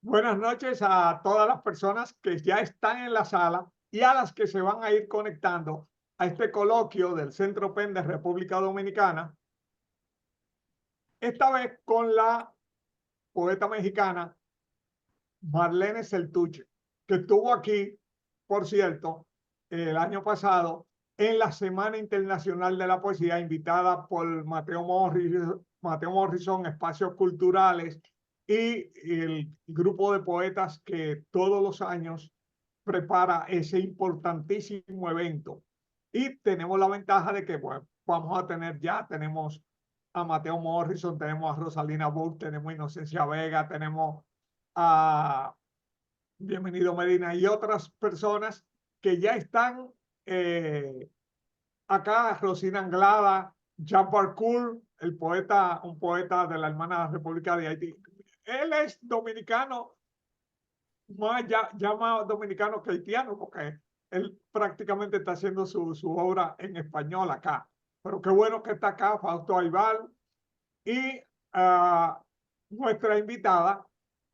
Buenas noches a todas las personas que ya están en la sala y a las que se van a ir conectando a este coloquio del Centro PEN de República Dominicana, esta vez con la poeta mexicana Marlene Celtuche, que estuvo aquí, por cierto, el año pasado en la Semana Internacional de la Poesía, invitada por Mateo Morrison, Espacios Culturales y el grupo de poetas que todos los años prepara ese importantísimo evento. Y tenemos la ventaja de que bueno, vamos a tener tenemos a Mateo Morrison, tenemos a Rosalina Bull, tenemos a Inocencia Vega, tenemos a Bienvenido Medina y otras personas que ya están eh, acá, Rosina Anglada, Jean Parcour, el poeta, un poeta de la hermana República de Haití. Él es dominicano, ya más dominicano que haitiano, porque él prácticamente está haciendo su obra en español acá. Pero qué bueno que está acá, Fausto Aibal, y uh, nuestra invitada,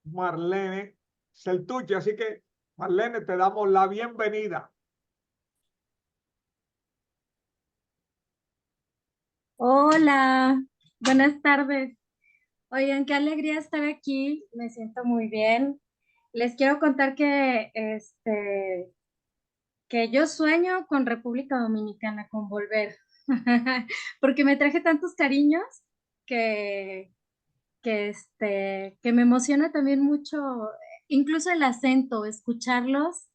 Marlene Celtuche. Así que, Marlene, te damos la bienvenida. Hola, buenas tardes. Oigan, qué alegría estar aquí, me siento muy bien. Les quiero contar que yo sueño con República Dominicana, con volver, porque me traje tantos cariños que, que me emociona también mucho, incluso el acento, escucharlos,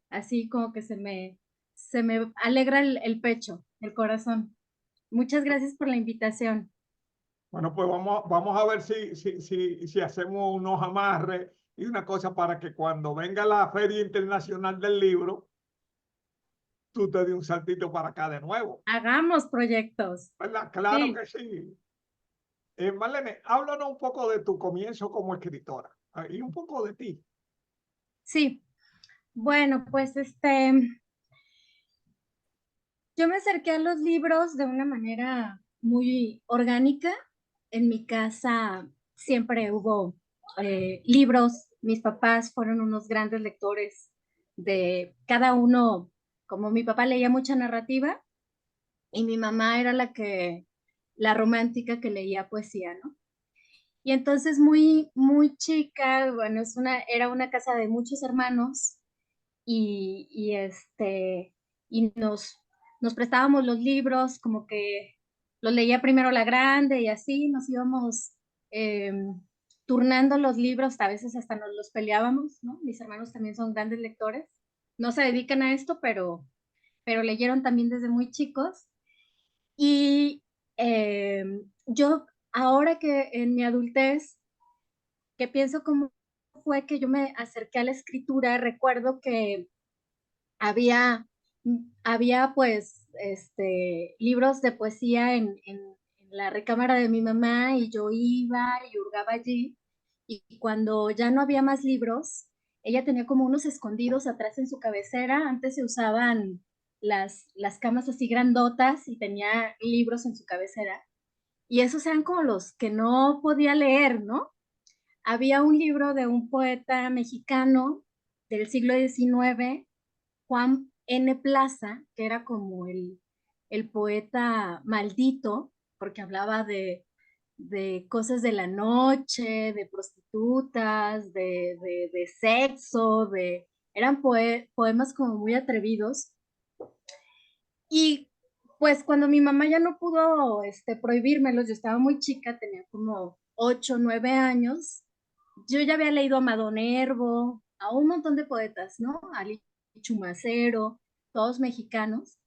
así como que se me alegra el pecho, el corazón. Muchas gracias por la invitación. Bueno, pues vamos a ver si hacemos unos amarres y una cosa para que cuando venga la Feria Internacional del Libro, tú te des un saltito para acá de nuevo. Hagamos proyectos. ¿Verdad? Claro Sí, que sí. Marlene, háblanos un poco de tu comienzo como escritora y un poco de ti. sí. Bueno, pues yo me acerqué a los libros de una manera muy orgánica. En mi casa siempre hubo libros. Mis papás fueron unos grandes lectores de cada uno, como mi papá leía mucha narrativa y mi mamá era la romántica que leía poesía, ¿no? Y entonces muy chica, bueno, era una casa de muchos hermanos y, y este, y nos prestábamos los libros, como que los leía primero la grande y así nos íbamos eh, turnando los libros, a veces hasta nos los peleábamos, ¿no? Mis hermanos también son grandes lectores, no se dedican a esto, pero leyeron también desde muy chicos. Y yo ahora que en mi adultez, que pienso cómo fue que yo me acerqué a la escritura, recuerdo que había, había pues libros de poesía en la recámara de mi mamá y yo iba y hurgaba allí y cuando ya no había más libros, ella tenía como unos escondidos atrás en su cabecera. Antes se usaban las camas así grandotas y tenía libros en su cabecera y esos eran como los que no podía leer, ¿no? Había un libro de un poeta mexicano del siglo XIX, Juan N. Plaza, que era como el poeta maldito, porque hablaba de cosas de la noche, de prostitutas, de sexo, eran poemas como muy atrevidos. Y pues cuando mi mamá ya no pudo prohibírmelos, yo estaba muy chica, tenía como 8 o 9 años, yo ya había leído a Amado Nervo, a un montón de poetas, ¿no? A Ali Chumacero, todos mexicanos.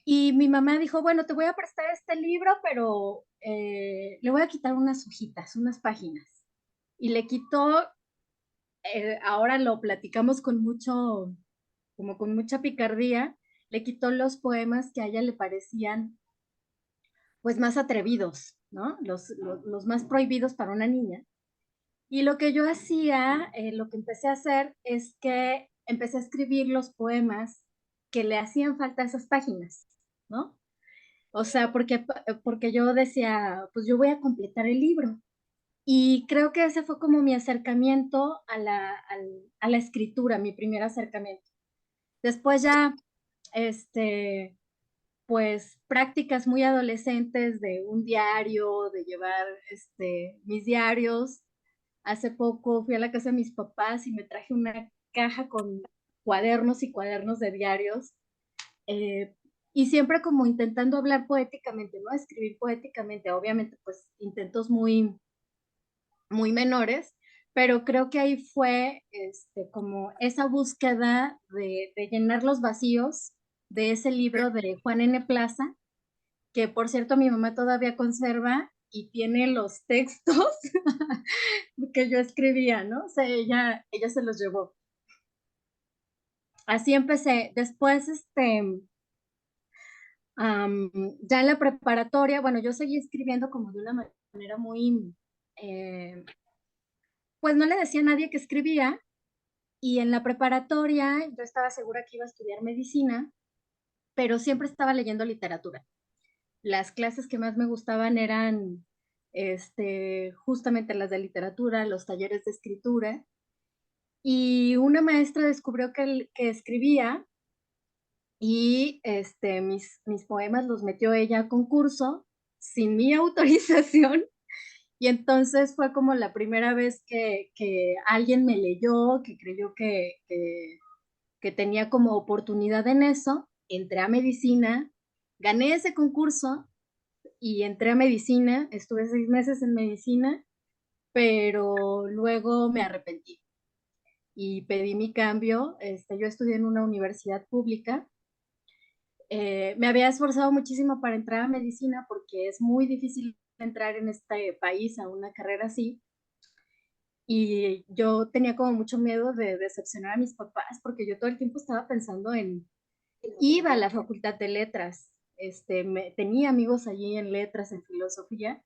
Y mi mamá dijo, bueno, te voy a prestar este libro, pero le voy a quitar unas hojitas, unas páginas. Y le quitó, ahora lo platicamos con mucho, como con mucha picardía, le quitó los poemas que a ella le parecían pues más atrevidos, ¿no? Los más prohibidos para una niña. Y lo que yo hacía, lo que empecé a hacer es que empecé a escribir los poemas que le hacían falta a esas páginas, ¿no? O sea, porque yo decía, pues yo voy a completar el libro. Y creo que ese fue como mi acercamiento a la escritura, mi primer acercamiento. Después ya, este, pues prácticas muy adolescentes de un diario, de llevar mis diarios. Hace poco fui a la casa de mis papás y me traje una caja con cuadernos y cuadernos de diarios. eh, y siempre como intentando hablar poéticamente, ¿no? Escribir poéticamente, obviamente pues intentos muy menores, pero creo que ahí fue como esa búsqueda de llenar los vacíos de ese libro de Juan N. Plaza, que por cierto mi mamá todavía conserva y tiene los textos que yo escribía, ¿no? O sea, ella se los llevó. Así empecé. Después, ya en la preparatoria, bueno, yo seguí escribiendo como de una manera muy, eh, pues no le decía a nadie que escribía, y en la preparatoria yo estaba segura que iba a estudiar medicina, pero siempre estaba leyendo literatura. Las clases que más me gustaban eran justamente las de literatura, los talleres de escritura, y una maestra descubrió que escribía y mis poemas los metió ella a concurso sin mi autorización. Y entonces fue como la primera vez que alguien me leyó, que creyó que tenía como oportunidad en eso. Entré a medicina, gané ese concurso y entré a medicina, estuve 6 meses en medicina, pero luego me arrepentí y pedí mi cambio. Yo estudié en una universidad pública. Me había esforzado muchísimo para entrar a medicina porque es muy difícil entrar en este país a una carrera así. Y yo tenía como mucho miedo de decepcionar a mis papás porque yo todo el tiempo estaba pensando en, iba a la facultad de letras, tenía amigos allí en letras, en filosofía,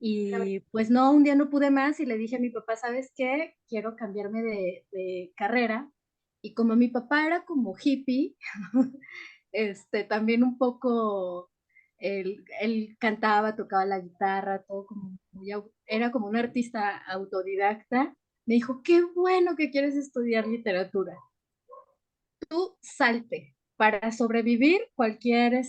y pues no, un día no pude más y le dije a mi papá, ¿sabes qué? Quiero cambiarme de carrera. Y como mi papá era como hippie, también un poco, él cantaba, tocaba la guitarra, todo como era como un artista autodidacta. Me dijo, qué bueno que quieres estudiar literatura. Tú salte para sobrevivir cualquier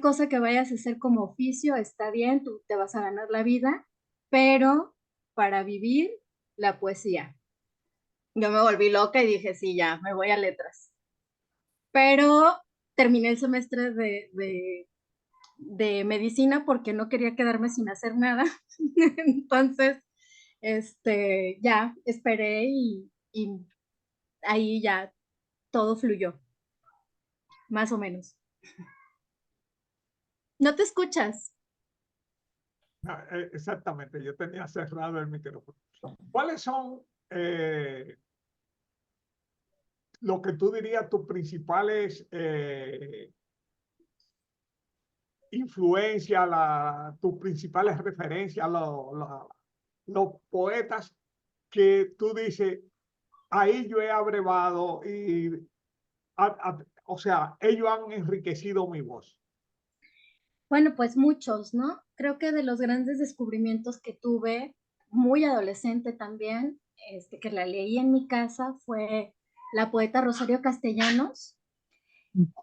cosa que vayas a hacer como oficio, está bien, tú te vas a ganar la vida, pero para vivir la poesía. Yo me volví loca y dije, sí, ya, me voy a letras. Pero terminé el semestre de medicina porque no quería quedarme sin hacer nada. Entonces, ya esperé y ahí ya todo fluyó, más o menos. No te escuchas. Ah, exactamente, yo tenía cerrado el micrófono. ¿Cuáles son lo que tú dirías tus principales influencias, tus principales referencias, los poetas que tú dices, ahí yo he abrevado y, o sea, ellos han enriquecido mi voz? Bueno, pues muchos, ¿no? Creo que de los grandes descubrimientos que tuve, muy adolescente también, que la leí en mi casa, fue la poeta Rosario Castellanos.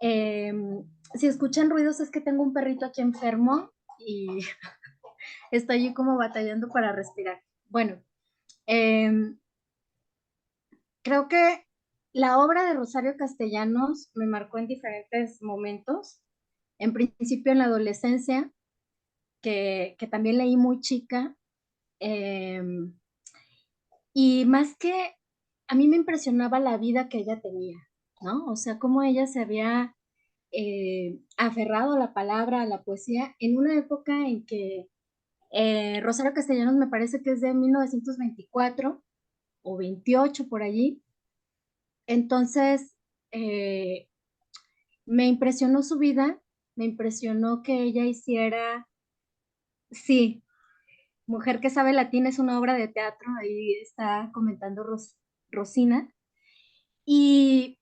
Eh, si escuchan ruidos es que tengo un perrito aquí enfermo y está allí como batallando para respirar. Bueno, eh, creo que la obra de Rosario Castellanos me marcó en diferentes momentos. En principio en la adolescencia, que también leí muy chica. eh, y más que a mí me impresionaba la vida que ella tenía, ¿no? O sea, cómo ella se había aferrado a la palabra, a la poesía, en una época en que Rosario Castellanos me parece que es de 1924 o 28 por allí. Entonces, eh, me impresionó su vida, me impresionó que ella hiciera, sí, Mujer que sabe latín es una obra de teatro, ahí está comentando Rosina. Y,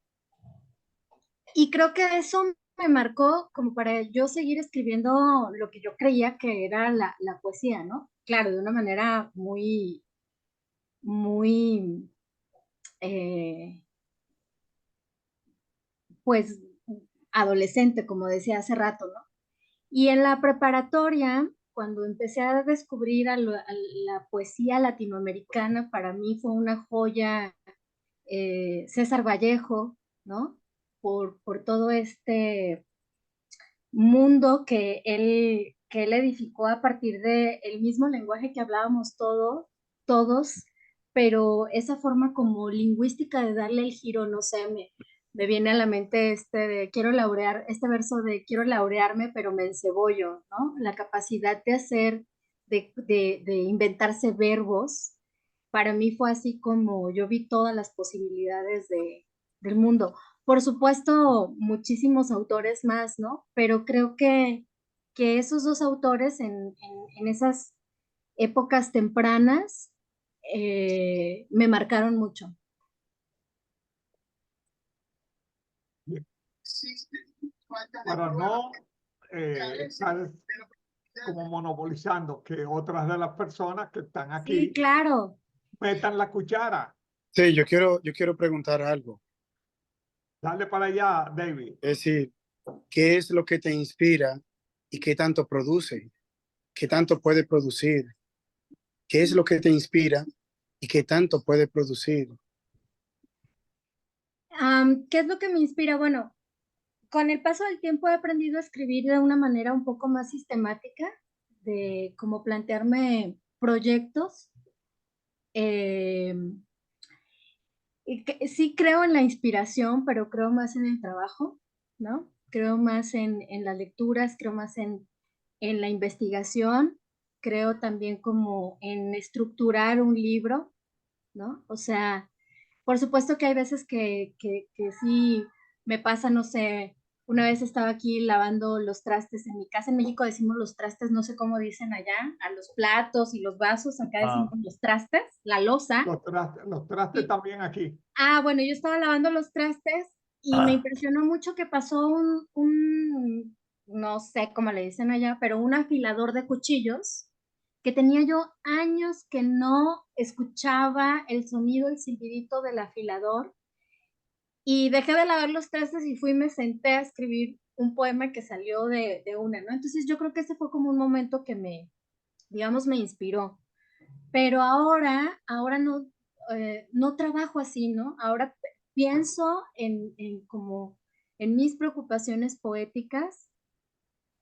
y creo que eso me marcó como para yo seguir escribiendo lo que yo creía que era la poesía, ¿no? Claro, de una manera muy, muy, eh, pues, adolescente, como decía hace rato, ¿no? Y en la preparatoria, cuando empecé a descubrir a la poesía latinoamericana, para mí fue una joya César Vallejo, ¿no? Por todo este mundo que él edificó a partir de el mismo lenguaje que hablábamos todos, pero esa forma como lingüística de darle el giro, no sé, me viene a la mente este verso de quiero laurearme, pero me encebollo, ¿no? La capacidad de hacer, de inventarse verbos, para mí fue así como yo vi todas las posibilidades del mundo. Por supuesto, muchísimos autores más, ¿no? Pero creo que esos dos autores en esas épocas tempranas me marcaron mucho. Para no estar como monopolizando que otras de las personas que están Sí, aquí claro. metan la cuchara. Sí, yo quiero preguntar algo. Dale para allá, David. Es decir, ¿qué es lo que te inspira y qué tanto produce? ¿Qué tanto puede producir? ¿Qué es lo que te inspira y qué tanto puede producir? ¿Qué es lo que me inspira? Bueno, con el paso del tiempo he aprendido a escribir de una manera un poco más sistemática, de cómo plantearme proyectos. Eh, sí creo en la inspiración, pero creo más en el trabajo, ¿no? Creo más en las lecturas, creo más en la investigación, creo también como en estructurar un libro, ¿no? O sea, por supuesto que hay veces que sí me pasa, no sé, una vez estaba aquí lavando los trastes en mi casa, en México decimos los trastes, no sé cómo dicen allá, a los platos y los vasos, acá decimos los trastes, la loza. Los trastes Y, también aquí. bueno, yo estaba lavando los trastes y me impresionó mucho que pasó no sé cómo le dicen allá, pero un afilador de cuchillos que tenía yo años que no escuchaba el sonido, el silbidito del afilador, y dejé de lavar los trastes y fui y me senté a escribir un poema que salió de una, ¿no? Entonces yo creo que ese fue como un momento que digamos, me inspiró. Pero ahora no, no trabajo así, ¿no? Ahora pienso como en mis preocupaciones poéticas,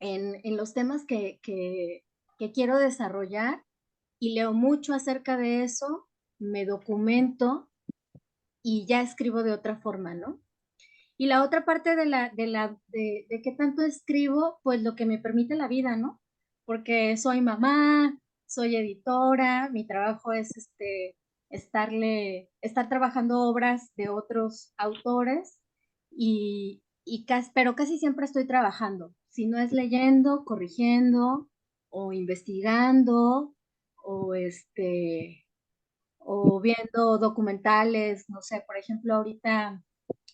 en los temas que quiero desarrollar y leo mucho acerca de eso, me documento y ya escribo de otra forma, ¿no? Y la otra parte de qué tanto escribo, pues lo que me permite la vida, ¿no? Porque soy mamá, soy editora, mi trabajo es estar trabajando obras de otros autores pero casi siempre estoy trabajando. Si no es leyendo, corrigiendo o investigando o o viendo documentales, no sé, por ejemplo, ahorita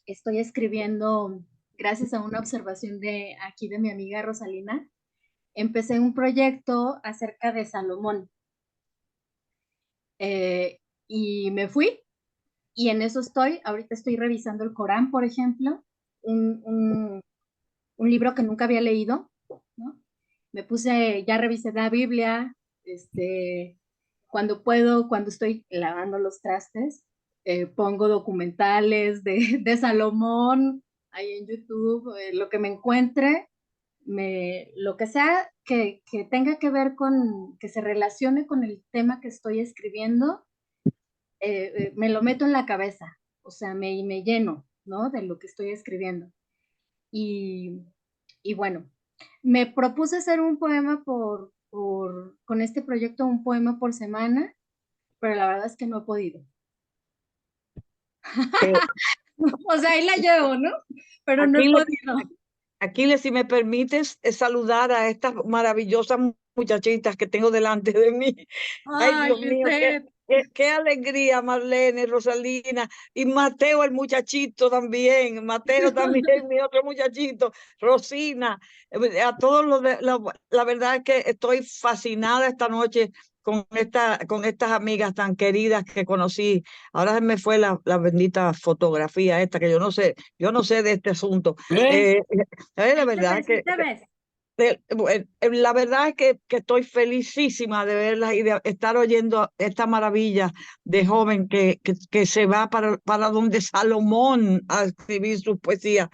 estoy escribiendo, gracias a una observación de aquí de mi amiga Rosalina, empecé un proyecto acerca de Salomón eh, y me fui y en eso estoy. Ahorita estoy revisando el Corán, por ejemplo, un, un, un libro que nunca había leído, ¿no? Ya revisé la Biblia, cuando puedo, cuando estoy lavando los trastes, pongo documentales de Salomón ahí en YouTube, lo que me encuentre, lo que sea que tenga que ver que se relacione con el tema que estoy escribiendo, me lo meto en la cabeza, o sea, me lleno, ¿no? De lo que estoy escribiendo. Y, y bueno, me propuse hacer un poema con este proyecto, un poema por semana, pero la verdad es que no he podido. Eh, O sea, ahí la llevo, ¿no? Pero no he Aquiles, podido. Aquiles, si me permites saludar a estas maravillosas muchachitas que tengo delante de mí. Ay, Ay, Dios mío, Lisbeth. qué alegría, Marlene, Rosalina, y Mateo, el muchachito también, Mateo también, mi otro muchachito, Rosina, a todos la verdad es que estoy fascinada esta noche con estas amigas tan queridas que conocí. Ahora se me fue la bendita fotografía esta, que yo no sé de este asunto. ¿Eh? La Ahí te verdad ves, que ahí te ves. la verdad es que estoy felicísima de verlas y de estar oyendo esta maravilla de joven que se va para donde Salomón a escribir sus poesías.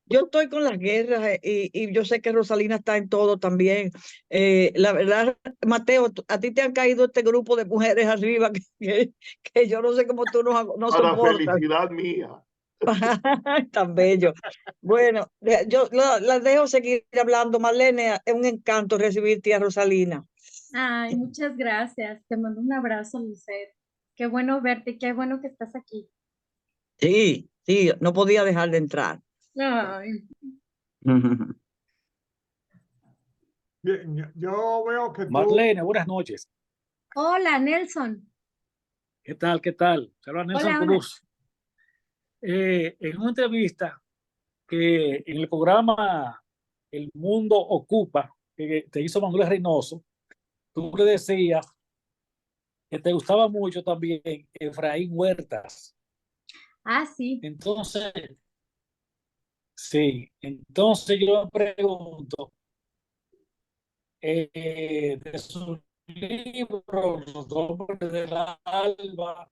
Yo estoy con las guerras y yo sé que Rosalina está en todo también. La verdad, Mateo, a ti te han caído este grupo de mujeres arriba que yo no sé cómo tú no Para soportas. felicidad mía. Tan bello. Bueno, yo las dejo seguir hablando. Marlene, es un encanto recibirte a Rosalina. Ay, muchas gracias. Te mando un abrazo, Lucet. Qué bueno verte, qué bueno que estás aquí. Sí, sí, no podía dejar de entrar. Ay, Bien, yo veo que tú, Marlene, buenas noches. hola, Nelson. ¿Qué tal? ¿Qué tal? Saludos a Nelson Hola, hola. Cruz. En una entrevista que en el programa El Mundo Ocupa, que te hizo Manuel Reynoso, tú le decías que te gustaba mucho también Efraín Huertas. Ah, sí. Entonces, sí, entonces yo me pregunto, de sus libros, Los Hombres del Alba,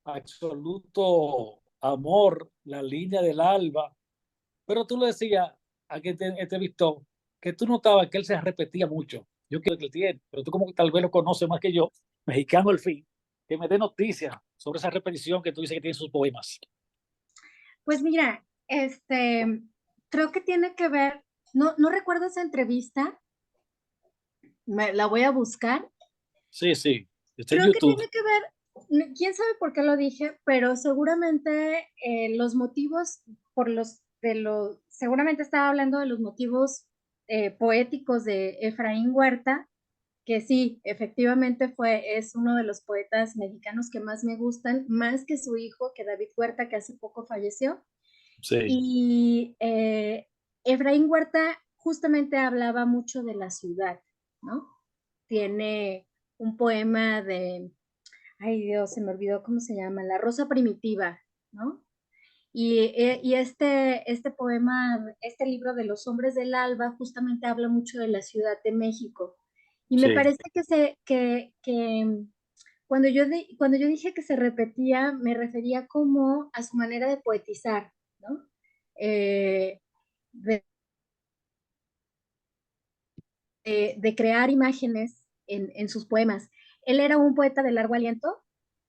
Absoluto Amor, La Línea del Alba, pero tú le decías a quien te entrevistó que tú notabas que él se repetía mucho. Yo quiero que él tiene, pero tú como que tal vez lo conoces más que yo, mexicano al fin, que me dé noticias sobre esa repetición que tú dices que tiene en sus poemas. Pues mira, creo que tiene que ver, no recuerdo esa entrevista, la voy a buscar. Sí, sí, está en Creo que YouTube. tiene que ver, quién sabe por qué lo dije, pero seguramente los motivos seguramente estaba hablando de los motivos poéticos de Efraín Huerta, que sí, efectivamente es uno de los poetas mexicanos que más me gustan, más que su hijo, que David Huerta, que hace poco falleció. Sí, Y Efraín Huerta justamente hablaba mucho de la ciudad, ¿no? Tiene un poema ay Dios, se me olvidó cómo se llama, La Rosa Primitiva, ¿no? Y este poema, este libro de los hombres del alba, justamente habla mucho de la Ciudad de México. Y me sí. parece que cuando yo dije que se repetía, me refería como a su manera de poetizar, ¿no? Eh, de, de crear imágenes en sus poemas. Él era un poeta de largo aliento,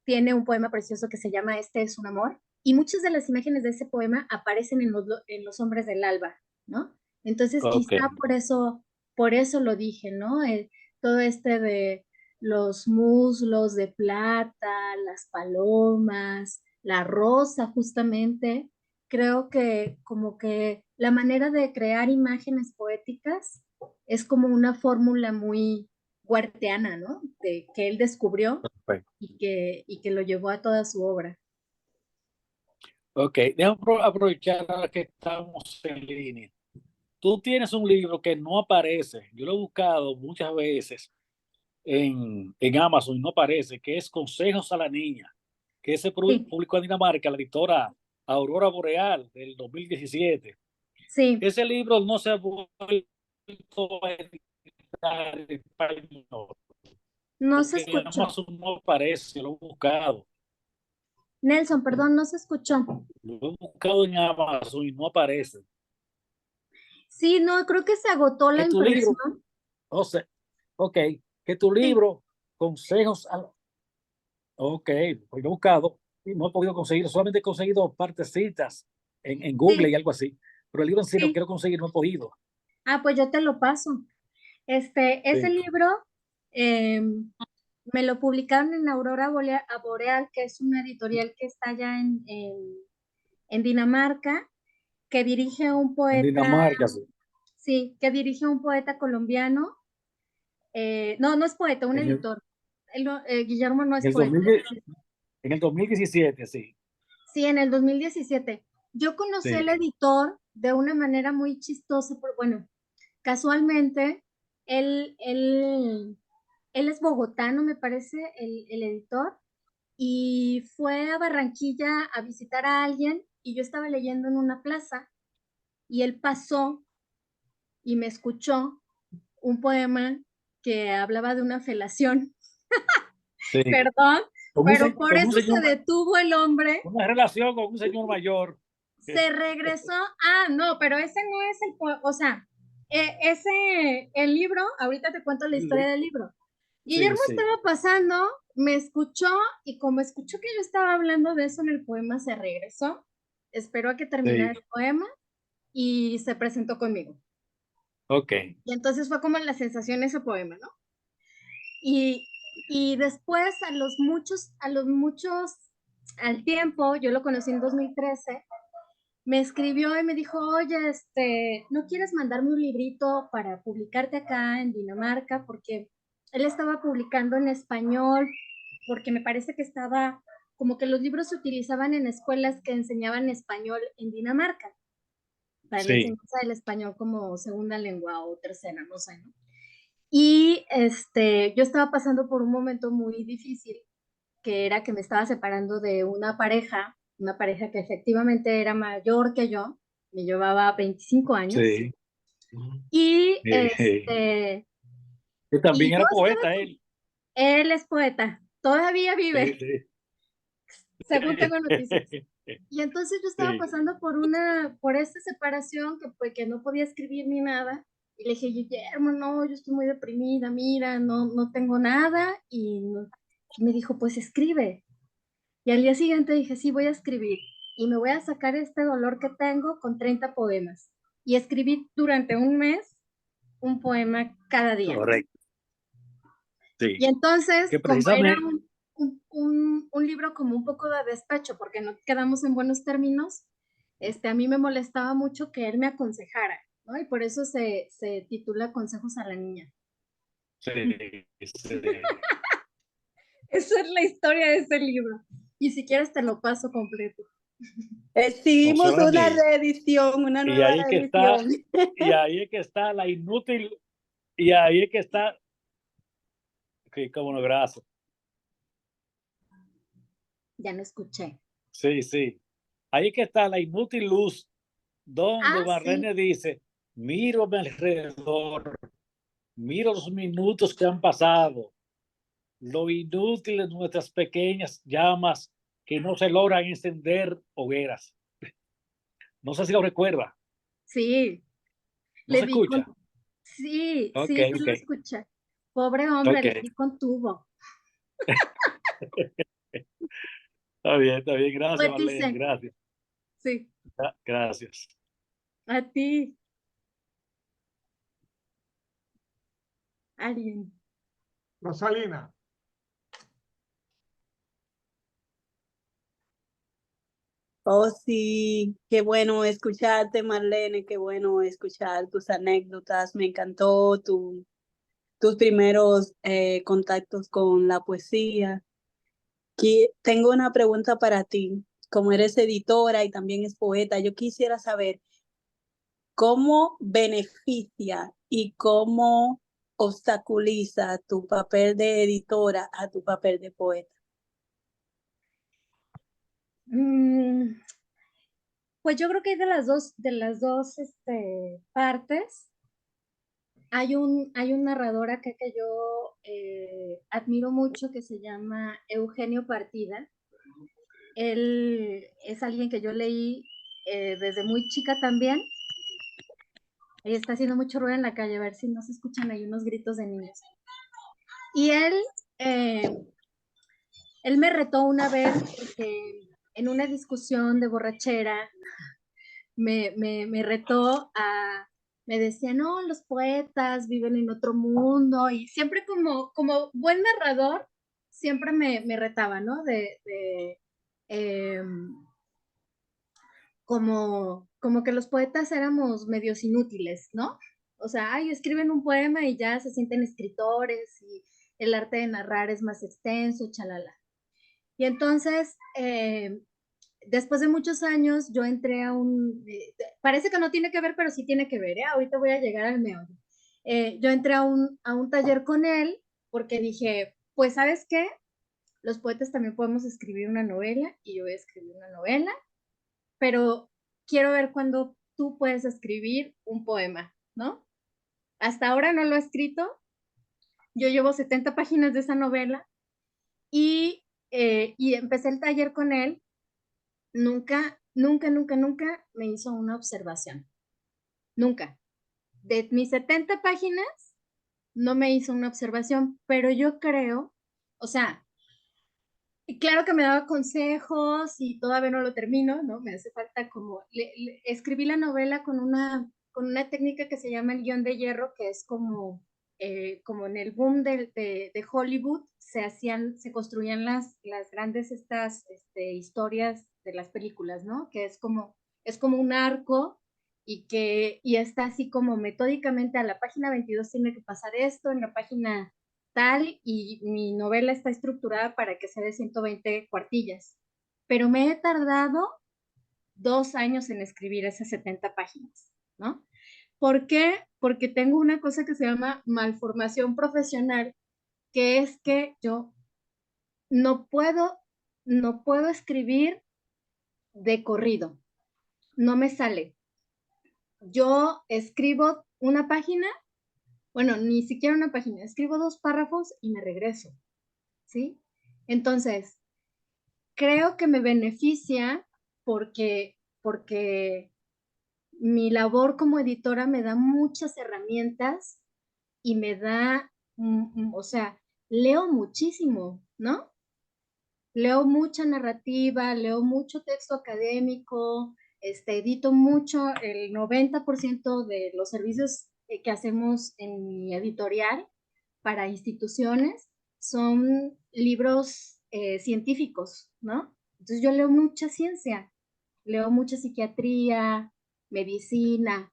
tiene un poema precioso que se llama Este es un amor, y muchas de las imágenes de ese poema aparecen en los hombres del alba, ¿no? Entonces Ok, quizá por eso lo dije, ¿no? Todo de los muslos de plata, las palomas, la rosa justamente, creo que como que la manera de crear imágenes poéticas es como una fórmula muy huerteana, ¿no? Que él descubrió perfecto. y que lo llevó a toda su obra. Ok, déjame aprovechar ahora que estamos en línea. Tú tienes un libro que no aparece, yo lo he buscado muchas veces en Amazon y no aparece, que es Consejos a la Niña, que se Sí, publicó en Dinamarca, la editora Aurora Boreal del 2017. sí, Ese libro no se ha vuelto a editar en español, no se porque en escuchó. Amazon no aparece, lo he buscado. Nelson, perdón, no se escuchó. Lo he buscado en Amazon y no aparece. Sí, no, creo que se agotó la Que tu libro, impresión. o sea, ok, que tu Sí, libro, Consejos a... Ok, pues lo he buscado y no he podido conseguir, solamente he conseguido partecitas en Google sí, y algo así, pero el libro en sí lo sí. quiero conseguir, no he podido. Ah, pues yo te lo paso. Ese Sí. libro eh, me lo publicaron en Aurora Boreal, que es una editorial que está allá en Dinamarca, que dirige un En poeta, Dinamarca, sí. sí, que dirige un poeta colombiano. No, no es poeta, un En el- editor. Guillermo no En es el, poeta. 2000 en el 2017, sí. Sí, en el 2017. Yo conocí al Sí. editor de una manera muy chistosa, pero bueno, casualmente, él es bogotano, me parece, el editor, y fue a Barranquilla a visitar a alguien y yo estaba leyendo en una plaza y él pasó y me escuchó un poema que hablaba de una felación. Sí. Perdón, pero por Con un eso se señor, detuvo el hombre, una relación con un señor mayor. se regresó. Ah, no, pero ese no es el poema, o sea, el libro, ahorita te cuento la historia del libro. Sí, Guillermo sí. estaba pasando, me escuchó y como escuchó que yo estaba hablando de eso en el poema, se regresó, esperó a que terminara Sí. el poema y se presentó conmigo. Ok. Y entonces fue como la sensación ese poema, ¿no? Y, y después al tiempo, yo lo conocí en 2013, me escribió y me dijo, oye, ¿no quieres mandarme un librito para publicarte acá en Dinamarca? Porque él estaba publicando en español, porque me parece que estaba, como que los libros se utilizaban en escuelas que enseñaban español en Dinamarca, para la Sí. enseñanza del español como segunda lengua o tercera, no sé, ¿no? Y yo estaba pasando por un momento muy difícil, que era que me estaba separando de una pareja que efectivamente era mayor que yo, me llevaba 25 años, Sí. y Que y también yo era estaba, poeta él. él es poeta, todavía Sí, vive, sí. según tengo noticias. Y entonces yo estaba Sí. pasando por esta separación que, pues, que no podía escribir ni nada. Y le dije, Guillermo, no, yo estoy muy deprimida, mira, no tengo nada. Y me dijo, pues escribe. Y al día siguiente dije, sí, voy a escribir. Y me voy a sacar este dolor que tengo con 30 poemas. Y escribí durante un mes un poema cada día. Correcto. Y Sí. entonces, Que como era precisamente, un libro como un poco de despecho, porque no quedamos en buenos términos, a mí me molestaba mucho que él me aconsejara, ¿no? Y por eso se titula Consejos a la Niña. sí, sí. Esa es la historia de ese libro. Y si quieres te lo paso completo. Exhibimos Consejos a la una niña. reedición, una Y nueva ahí es que está, reedición. y ahí es que está la inútil, y ahí es que está, que como no, gracias. Ya no escuché. Sí, sí. Ahí es que está la inútil luz, donde Ah, sí. Marlene dice, miro a mi alrededor, miro los minutos que han pasado, lo inútil de nuestras pequeñas llamas que no se logran encender hogueras. No sé si lo recuerda. Sí. ¿No Le se di con... escucha? Sí, Ok, sí, sí ok, lo escuché. Pobre hombre, ok. le di con tubo. Está bien. Gracias, Marlene. Poeticé. Gracias. Sí, Gracias. a ti, alguien. Rosalina, Oh, sí, qué bueno escucharte, Marlene, qué bueno escuchar tus anécdotas. Me encantó tus primeros contactos con la poesía. Tengo una pregunta para ti. Como eres editora y también es poeta, yo quisiera saber cómo beneficia y cómo obstaculiza tu papel de editora a tu papel de poeta. Pues yo creo que hay de las dos partes. Hay un narrador acá que yo admiro mucho que se llama Eugenio Partida. Él es alguien que yo leí desde muy chica también. Y está haciendo mucho ruido en la calle, a ver si no se escuchan ahí unos gritos de niños. Y eh, él me retó una vez porque en una discusión de borrachera me retó me decía, no, los poetas viven en otro mundo y siempre como buen narrador, siempre me retaba, ¿no? Como que los poetas éramos medios inútiles, ¿no? O sea, ay, escriben un poema y ya se sienten escritores el arte de narrar es más extenso, chalala. Y entonces, después de muchos años, yo entré a parece que no tiene que ver, pero sí tiene que ver, ¿eh? Ahorita voy a llegar al meollo. Yo entré a un taller con él porque dije, pues, ¿sabes qué? Los poetas también podemos escribir una novela y yo voy a escribir una novela, pero quiero ver cuándo tú puedes escribir un poema, ¿no? Hasta ahora no lo he escrito. Yo llevo 70 páginas de esa novela y empecé el taller con él. Nunca me hizo una observación. Nunca. De mis 70 páginas, no me hizo una observación, pero yo creo, o sea, claro que me daba consejos y todavía no lo termino, ¿no? Me hace falta como, escribí la novela con una técnica que se llama el guión de hierro, que es como en el boom de Hollywood, se construían las grandes historias de las películas, ¿no? Que es como un arco y está así como metódicamente a la página 22 tiene que pasar esto, en la página tal, y mi novela está estructurada para que sea de 120 cuartillas. Pero me he tardado 2 años en escribir esas 70 páginas, ¿no? ¿Por qué? Porque tengo una cosa que se llama malformación profesional, que es que yo no puedo escribir de corrido, no me sale. Yo escribo una página, bueno, ni siquiera una página, escribo 2 párrafos y me regreso, ¿sí? Entonces, creo que me beneficia porque mi labor como editora me da muchas herramientas y me da, o sea, leo muchísimo, ¿no? Leo mucha narrativa, leo mucho texto académico, edito mucho, el 90% de los servicios que hacemos en mi editorial para instituciones son libros científicos, ¿no? Entonces yo leo mucha ciencia, leo mucha psiquiatría, medicina,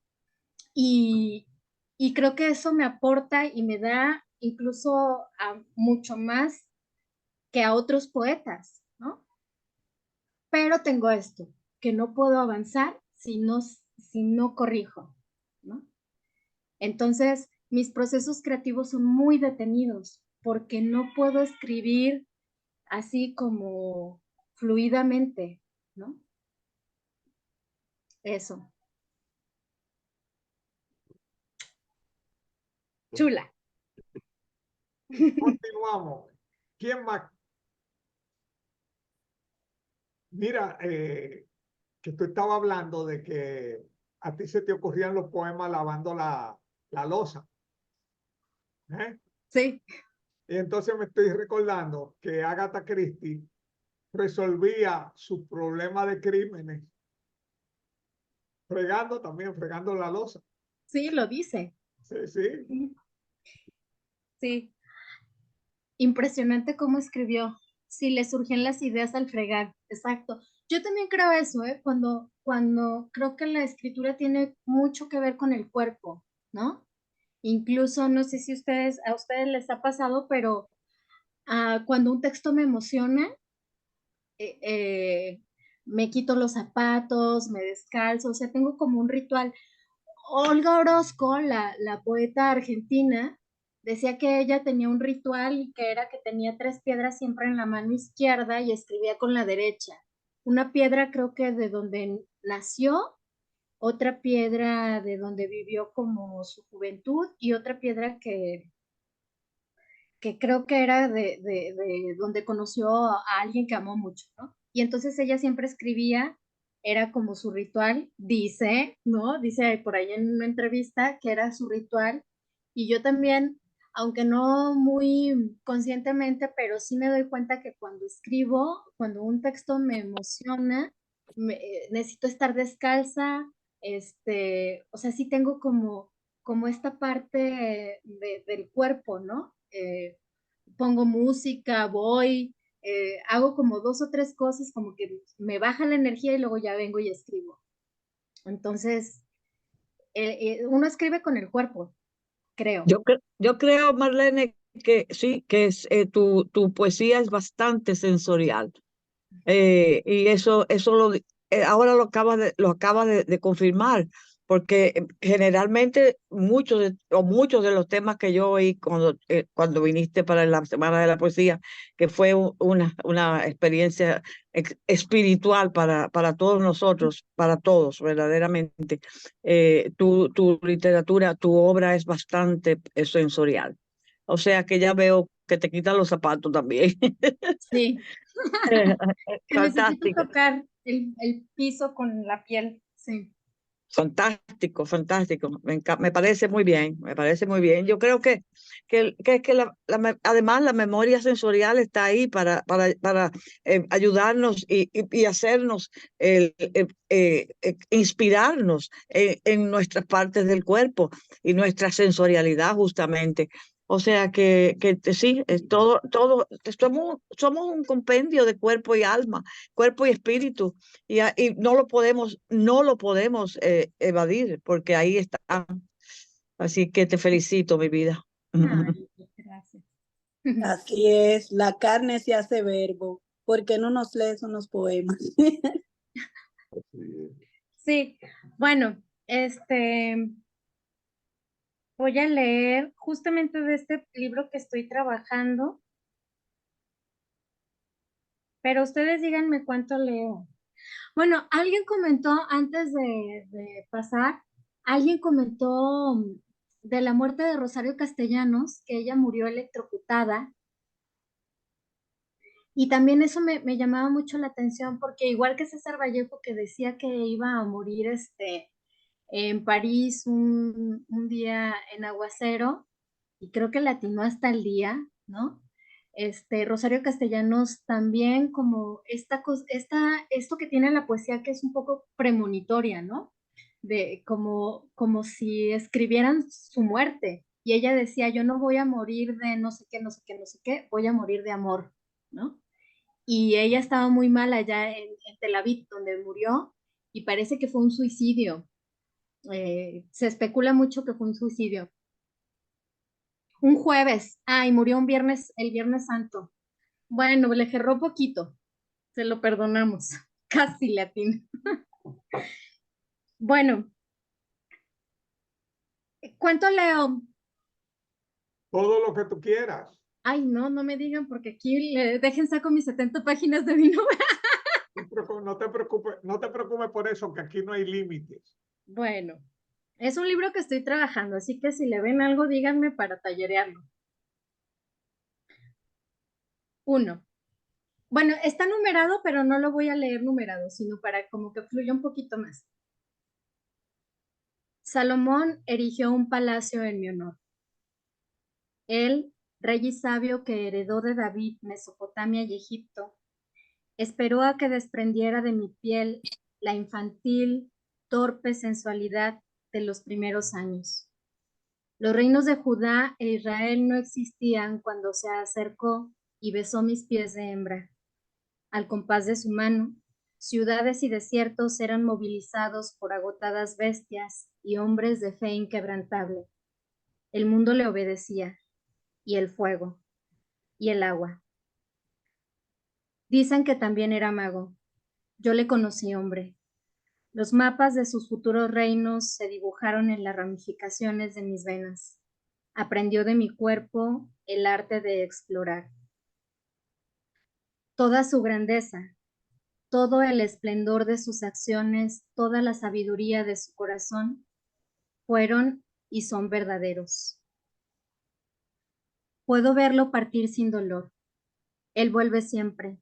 y, creo que eso me aporta y me da incluso mucho más que a otros poetas, ¿no? Pero tengo esto, que no puedo avanzar si no corrijo, ¿no? Entonces, mis procesos creativos son muy detenidos porque no puedo escribir así como fluidamente, ¿no? Eso. Chula. Continuamos. ¿Quién más? Mira, que tú estabas hablando de que a ti se te ocurrían los poemas lavando la loza, ¿eh? Sí. Y entonces me estoy recordando que Agatha Christie resolvía sus problemas de crímenes fregando la loza. Sí, lo dice. Sí, sí. Sí. Impresionante cómo escribió. Sí, le surgían las ideas al fregar. Exacto. Yo también creo eso, ¿eh? Cuando creo que la escritura tiene mucho que ver con el cuerpo, ¿no? Incluso, no sé si a ustedes les ha pasado, pero cuando un texto me emociona, eh, eh, me quito los zapatos, me descalzo, o sea, tengo como un ritual. Olga Orozco, la poeta argentina, decía que ella tenía un ritual y que era que tenía 3 piedras siempre en la mano izquierda y escribía con la derecha. Una piedra creo que de donde nació, otra piedra de donde vivió como su juventud y otra piedra que creo que era de donde conoció a alguien que amó mucho, ¿no? Y entonces ella siempre escribía, era como su ritual, dice, ¿no? Dice por ahí en una entrevista que era su ritual, y yo también, aunque no muy conscientemente, pero sí me doy cuenta que cuando escribo, cuando un texto me emociona, necesito estar descalza, o sea, sí tengo como esta parte del cuerpo, ¿no? Pongo música, voy, hago como 2 o 3 cosas, como que me baja la energía y luego ya vengo y escribo. Entonces, uno escribe con el cuerpo, creo. Yo creo, Marlene, que sí, que tu poesía es bastante sensorial. Y ahora lo acabas de confirmar, porque generalmente muchos de los temas que yo oí cuando viniste para la Semana de la Poesía, que fue una experiencia espiritual para todos nosotros, para todos, verdaderamente. Tu literatura, tu obra es bastante sensorial. O sea que ya veo que te quitan los zapatos también. Sí, que necesito Fantástico, tocar el piso con la piel. Sí. fantástico, fantástico. Me parece muy bien, me parece muy bien. Yo creo que además la memoria sensorial está ahí para ayudarnos y hacernos, inspirarnos en nuestras partes del cuerpo y nuestra sensorialidad justamente. O sea sí, es todo, somos un compendio de cuerpo y alma, cuerpo y espíritu. Y no lo podemos evadir, porque ahí está. Así que te felicito, mi vida. Ay, gracias. Así es, la carne se hace verbo. ¿Por qué no nos lees unos poemas? Sí, bueno, voy a leer justamente de este libro que estoy trabajando, pero ustedes díganme cuánto leo. Bueno, alguien comentó antes de pasar, alguien comentó de la muerte de Rosario Castellanos, que ella murió electrocutada. Y también eso me llamaba mucho la atención porque igual que César Vallejo que decía que iba a morir en París un día en aguacero, y creo que latinó hasta el día, ¿no? Rosario Castellanos también como esto que tiene la poesía que es un poco premonitoria, ¿no? Como si escribieran su muerte. Y ella decía, yo no voy a morir de no sé qué, no sé qué, no sé qué, voy a morir de amor, ¿no? Y ella estaba muy mal allá en Tel Aviv, donde murió, y parece que fue un suicidio. Se especula mucho que fue un suicidio. Un jueves, y murió el Viernes Santo. Bueno, le gerró poquito, se lo perdonamos, casi latín. Bueno, ¿cuánto leo? Todo lo que tú quieras. Ay, no me digan porque aquí dejen saco mis 70 páginas de mi novela. No te preocupes por eso, que aquí no hay límites. Bueno, es un libro que estoy trabajando, así que si le ven algo, díganme para tallerearlo. 1. Bueno, está numerado, pero no lo voy a leer numerado, sino para como que fluya un poquito más. Salomón erigió un palacio en mi honor. Él, rey y sabio que heredó de David Mesopotamia y Egipto, esperó a que desprendiera de mi piel la infantil, torpe sensualidad de los primeros años. Los reinos de Judá e Israel no existían cuando se acercó y besó mis pies de hembra. Al compás de su mano, ciudades y desiertos eran movilizados por agotadas bestias y hombres de fe inquebrantable. El mundo le obedecía, y el fuego, y el agua. Dicen que también era mago. Yo le conocí hombre. Los mapas de sus futuros reinos se dibujaron en las ramificaciones de mis venas. Aprendió de mi cuerpo el arte de explorar. Toda su grandeza, todo el esplendor de sus acciones, toda la sabiduría de su corazón, fueron y son verdaderos. Puedo verlo partir sin dolor. Él vuelve siempre.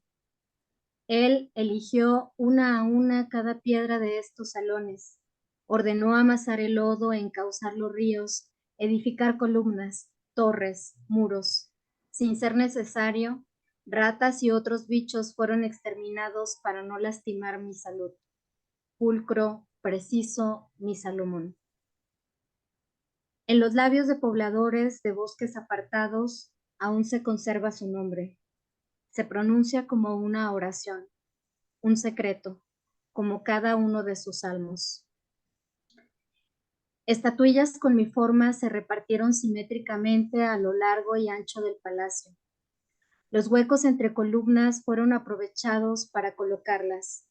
Él eligió una a una cada piedra de estos salones. Ordenó amasar el lodo, encauzar los ríos, edificar columnas, torres, muros. Sin ser necesario, ratas y otros bichos fueron exterminados para no lastimar mi salud. Pulcro, preciso, mi Salomón. En los labios de pobladores de bosques apartados aún se conserva su nombre. Se pronuncia como una oración, un secreto, como cada uno de sus salmos. Estatuillas con mi forma se repartieron simétricamente a lo largo y ancho del palacio. Los huecos entre columnas fueron aprovechados para colocarlas.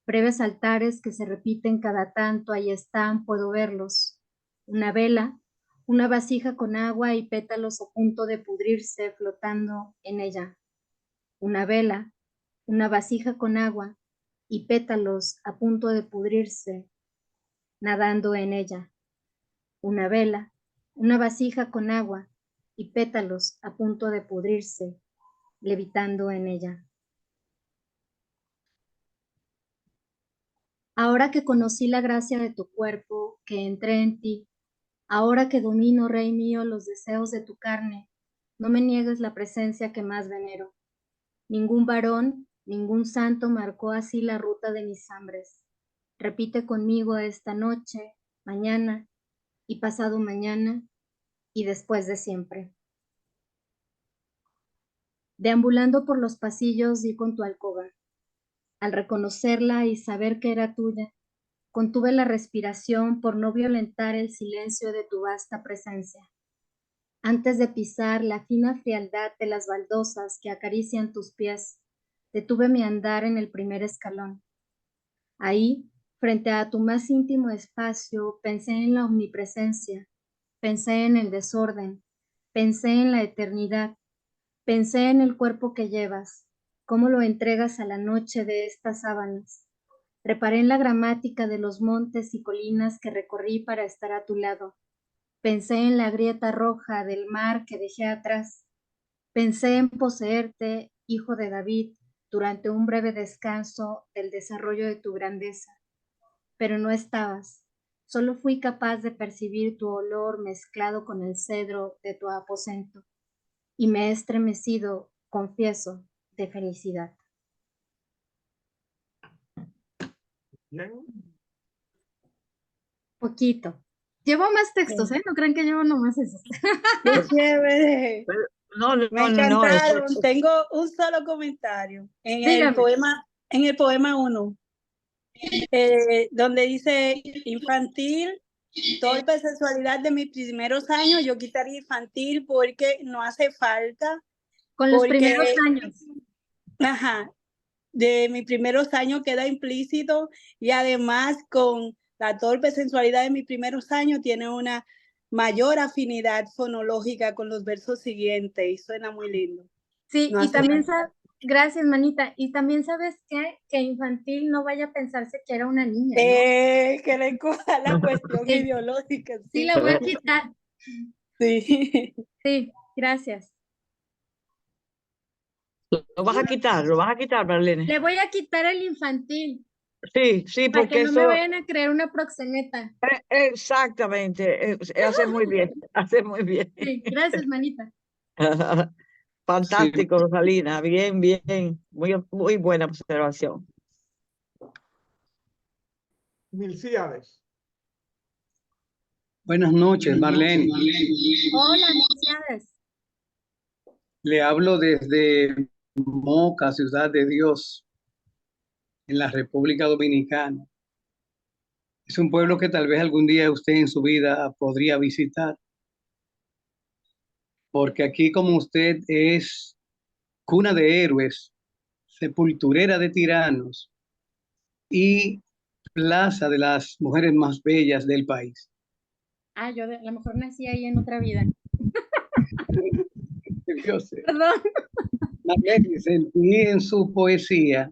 Breves altares que se repiten cada tanto, ahí están, puedo verlos. Una vela, una vasija con agua y pétalos a punto de pudrirse flotando en ella. Una vela, una vasija con agua y pétalos a punto de pudrirse nadando en ella. Una vela, una vasija con agua y pétalos a punto de pudrirse levitando en ella. Ahora que conocí la gracia de tu cuerpo, que entré en ti, ahora que domino, Rey mío, los deseos de tu carne, no me niegues la presencia que más venero. Ningún varón, ningún santo marcó así la ruta de mis hambres. Repite conmigo esta noche, mañana y pasado mañana y después de siempre. Deambulando por los pasillos di con tu alcoba. Al reconocerla y saber que era tuya, contuve la respiración por no violentar el silencio de tu vasta presencia. Antes de pisar la fina frialdad de las baldosas que acarician tus pies, detuve mi andar en el primer escalón. Ahí, frente a tu más íntimo espacio, pensé en la omnipresencia, pensé en el desorden, pensé en la eternidad, pensé en el cuerpo que llevas, cómo lo entregas a la noche de estas sábanas. Reparé en la gramática de los montes y colinas que recorrí para estar a tu lado. Pensé en la grieta roja del mar que dejé atrás. Pensé en poseerte, hijo de David, durante un breve descanso del desarrollo de tu grandeza. Pero no estabas. Solo fui capaz de percibir tu olor mezclado con el cedro de tu aposento. Y me he estremecido, confieso, de felicidad. Bien. Poquito. Llevo más textos, ¿eh? No crean que llevo nomás esos. Qué chévere. No, no, Me no, no, encantaron. Tengo un solo comentario. Dígame. En el poema 1, donde dice infantil, torpe sexualidad de mis primeros años, yo quitaría infantil porque no hace falta. Con los Porque, primeros años. ajá, de mis primeros años queda implícito y además con la torpe sensualidad de mis primeros años tiene una mayor afinidad fonológica con los versos siguientes y suena muy lindo. Sí, No y hace también, falta. gracias, manita, y también sabes qué, que infantil no vaya a pensarse que era una niña, ¿no? Que le encoja la cuestión Sí. ideológica. Sí, la voy a quitar. Sí. Sí, gracias. Lo vas a quitar, Marlene. Le voy a quitar el infantil Sí, sí, para porque que no me eso, vayan a creer una proxeneta. exactamente, hace muy bien, hace muy bien. Sí, gracias, manita. Fantástico, Rosalina, bien, bien, muy, muy buena observación. Milcíades. Buenas noches, Marlene. Hola, Milciades. Le hablo desde Moca, Ciudad de Dios, en la República Dominicana. Es un pueblo que tal vez algún día usted en su vida podría visitar, porque aquí como usted es cuna de héroes, sepulturera de tiranos y plaza de las mujeres más bellas del país. Ah, yo a lo mejor nací ahí en otra vida. Yo sé. Perdón. Marlene, sentí en su poesía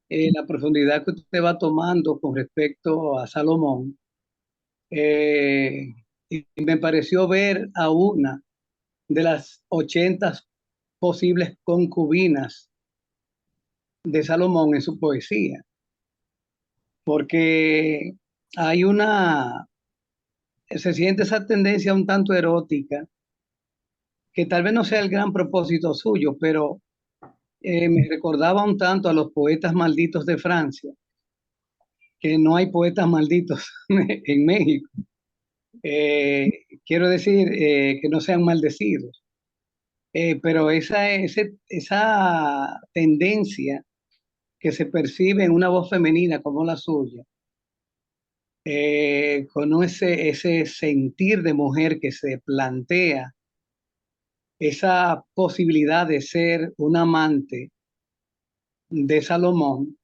la profundidad que usted va tomando con respecto a Salomón. Y me pareció ver a una de las 80 posibles concubinas de Salomón en su poesía, porque hay se siente esa tendencia un tanto erótica, que tal vez no sea el gran propósito suyo, pero me recordaba un tanto a los poetas malditos de Francia, que no hay poetas malditos en México. Quiero decir que no sean maldecidos. Pero esa tendencia que se percibe en una voz femenina como la suya, con ese sentir de mujer que se plantea, esa posibilidad de ser un amante de Salomón,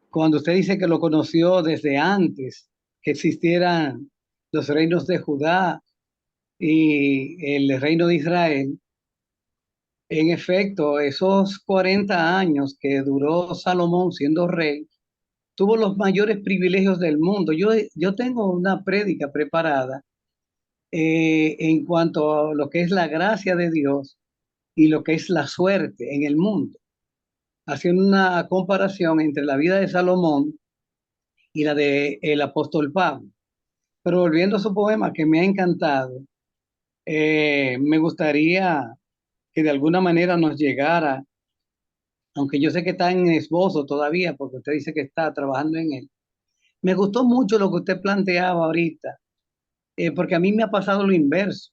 cuando usted dice que lo conoció desde antes que existieran los reinos de Judá y el reino de Israel, en efecto, esos 40 años que duró Salomón siendo rey, tuvo los mayores privilegios del mundo. Yo tengo una prédica preparada en cuanto a lo que es la gracia de Dios y lo que es la suerte en el mundo, haciendo una comparación entre la vida de Salomón y la de el apóstol Pablo. Pero volviendo a su poema que me ha encantado, me gustaría que de alguna manera nos llegara, aunque yo sé que está en esbozo todavía, porque usted dice que está trabajando en él. Me gustó mucho lo que usted planteaba ahorita, porque a mí me ha pasado lo inverso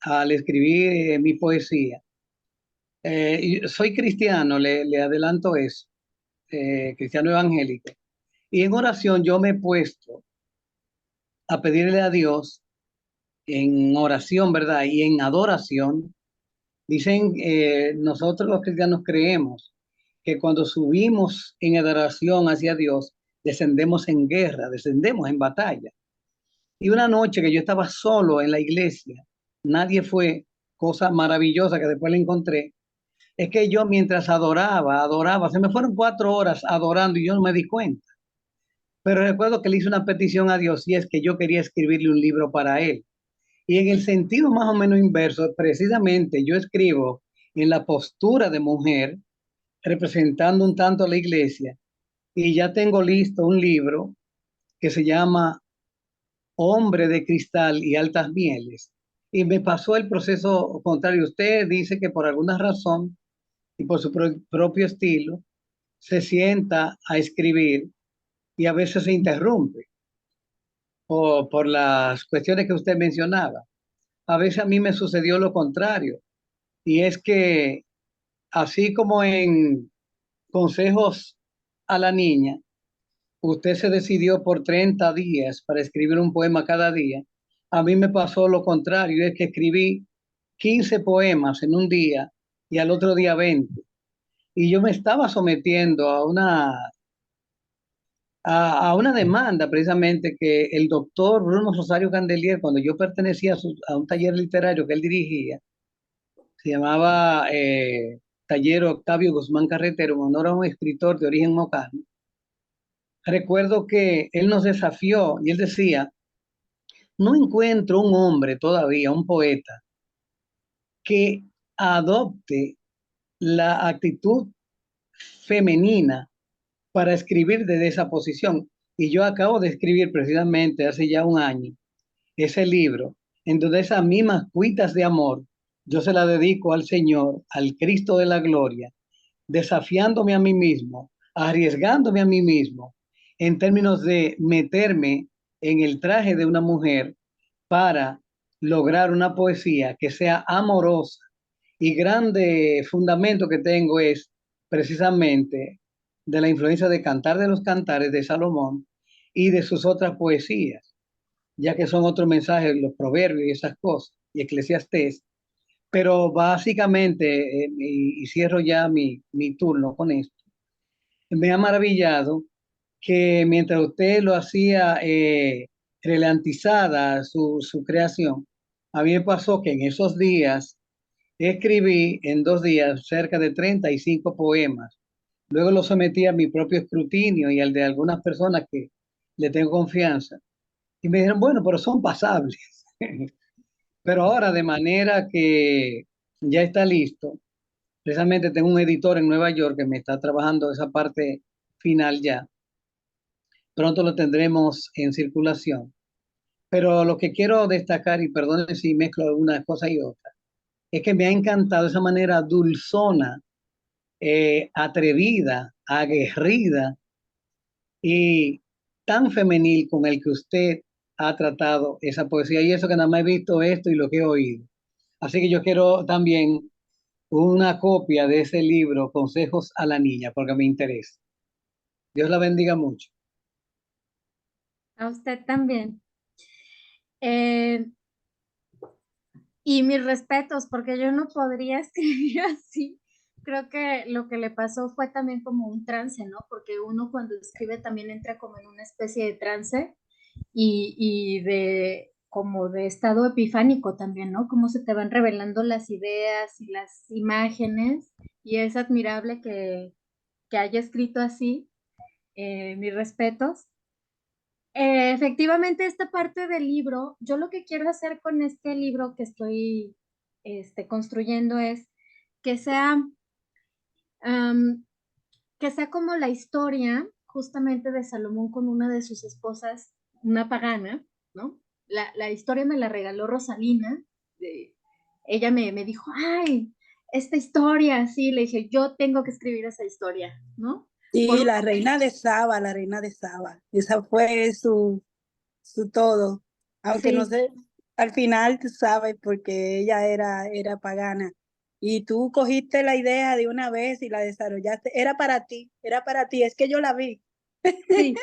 al escribir mi poesía. Soy cristiano, le adelanto eso, cristiano evangélico. Y en oración yo me he puesto a pedirle a Dios en oración, ¿verdad? Y en adoración. Dicen, nosotros los cristianos creemos que cuando subimos en adoración hacia Dios, descendemos en guerra, descendemos en batalla. Y una noche que yo estaba solo en la iglesia, nadie fue, cosa maravillosa que después le encontré, es que yo mientras adoraba, se me fueron 4 horas adorando y yo no me di cuenta. Pero recuerdo que le hice una petición a Dios y es que yo quería escribirle un libro para él. Y en el sentido más o menos inverso, precisamente yo escribo en la postura de mujer, representando un tanto a la iglesia, y ya tengo listo un libro que se llama Hombre de Cristal y Altas Mieles. Y me pasó el proceso contrario. Usted dice que por alguna razón y por su propio estilo se sienta a escribir y a veces se interrumpe o por las cuestiones que usted mencionaba. A veces a mí me sucedió lo contrario y es que así como en consejos a la niña, usted se decidió por 30 días para escribir un poema cada día. A mí me pasó lo contrario, es que escribí 15 poemas en un día y al otro día 20. Y yo me estaba sometiendo a una demanda precisamente que el doctor Bruno Rosario Candelier, cuando yo pertenecía a un taller literario que él dirigía, se llamaba Taller Octavio Guzmán Carretero, en honor a un escritor de origen mocano. Recuerdo que él nos desafió y él decía, no encuentro un hombre todavía, un poeta, que adopte la actitud femenina para escribir desde esa posición. Y yo acabo de escribir precisamente hace ya un año ese libro, en donde esas mismas cuitas de amor, yo se la dedico al Señor, al Cristo de la gloria, desafiándome a mí mismo, arriesgándome a mí mismo, en términos de meterme en el traje de una mujer para lograr una poesía que sea amorosa. Y grande fundamento que tengo es precisamente de la influencia de Cantar de los Cantares de Salomón y de sus otras poesías, ya que son otros mensajes, los proverbios y esas cosas, y Eclesiastés. Pero básicamente, y cierro ya mi turno con esto, me ha maravillado que mientras usted lo hacía relantizada su creación, a mí me pasó que en esos días escribí en 2 días cerca de 35 poemas. Luego los sometí a mi propio escrutinio y al de algunas personas que le tengo confianza. Y me dijeron, bueno, pero son pasables. Pero ahora, de manera que ya está listo, precisamente tengo un editor en Nueva York que me está trabajando esa parte final ya. Pronto lo tendremos en circulación. Pero lo que quiero destacar, y perdone si mezclo alguna cosa y otra, es que me ha encantado esa manera dulzona, atrevida, aguerrida y tan femenil con el que usted ha tratado esa poesía. Y eso que nada más he visto esto y lo que he oído. Así que yo quiero también una copia de ese libro, Consejos a la Niña, porque me interesa. Dios la bendiga mucho. A usted también. Eh, y mis respetos, porque yo no podría escribir así. Creo que lo que le pasó fue también como un trance, ¿no? Porque uno cuando escribe también entra como en una especie de trance y de como de estado epifánico también, ¿no? Cómo se te van revelando las ideas y las imágenes y es admirable que haya escrito así. Mis respetos. Efectivamente, esta parte del libro, yo lo que quiero hacer con este libro que estoy construyendo es que sea, am, que sea como la historia justamente de Salomón con una de sus esposas, una pagana, ¿no? La historia me la regaló Rosalina. Ella me dijo, ay, esta historia, sí, le dije, yo tengo que escribir esa historia, ¿no? Por Sí, un la reina de Saba, la reina de Saba. Esa fue su todo. Aunque no sí, sé, al final tú sabes, porque ella era pagana. Y tú cogiste la idea de una vez y la desarrollaste. Era para ti, era para ti. Es que yo la vi. sí.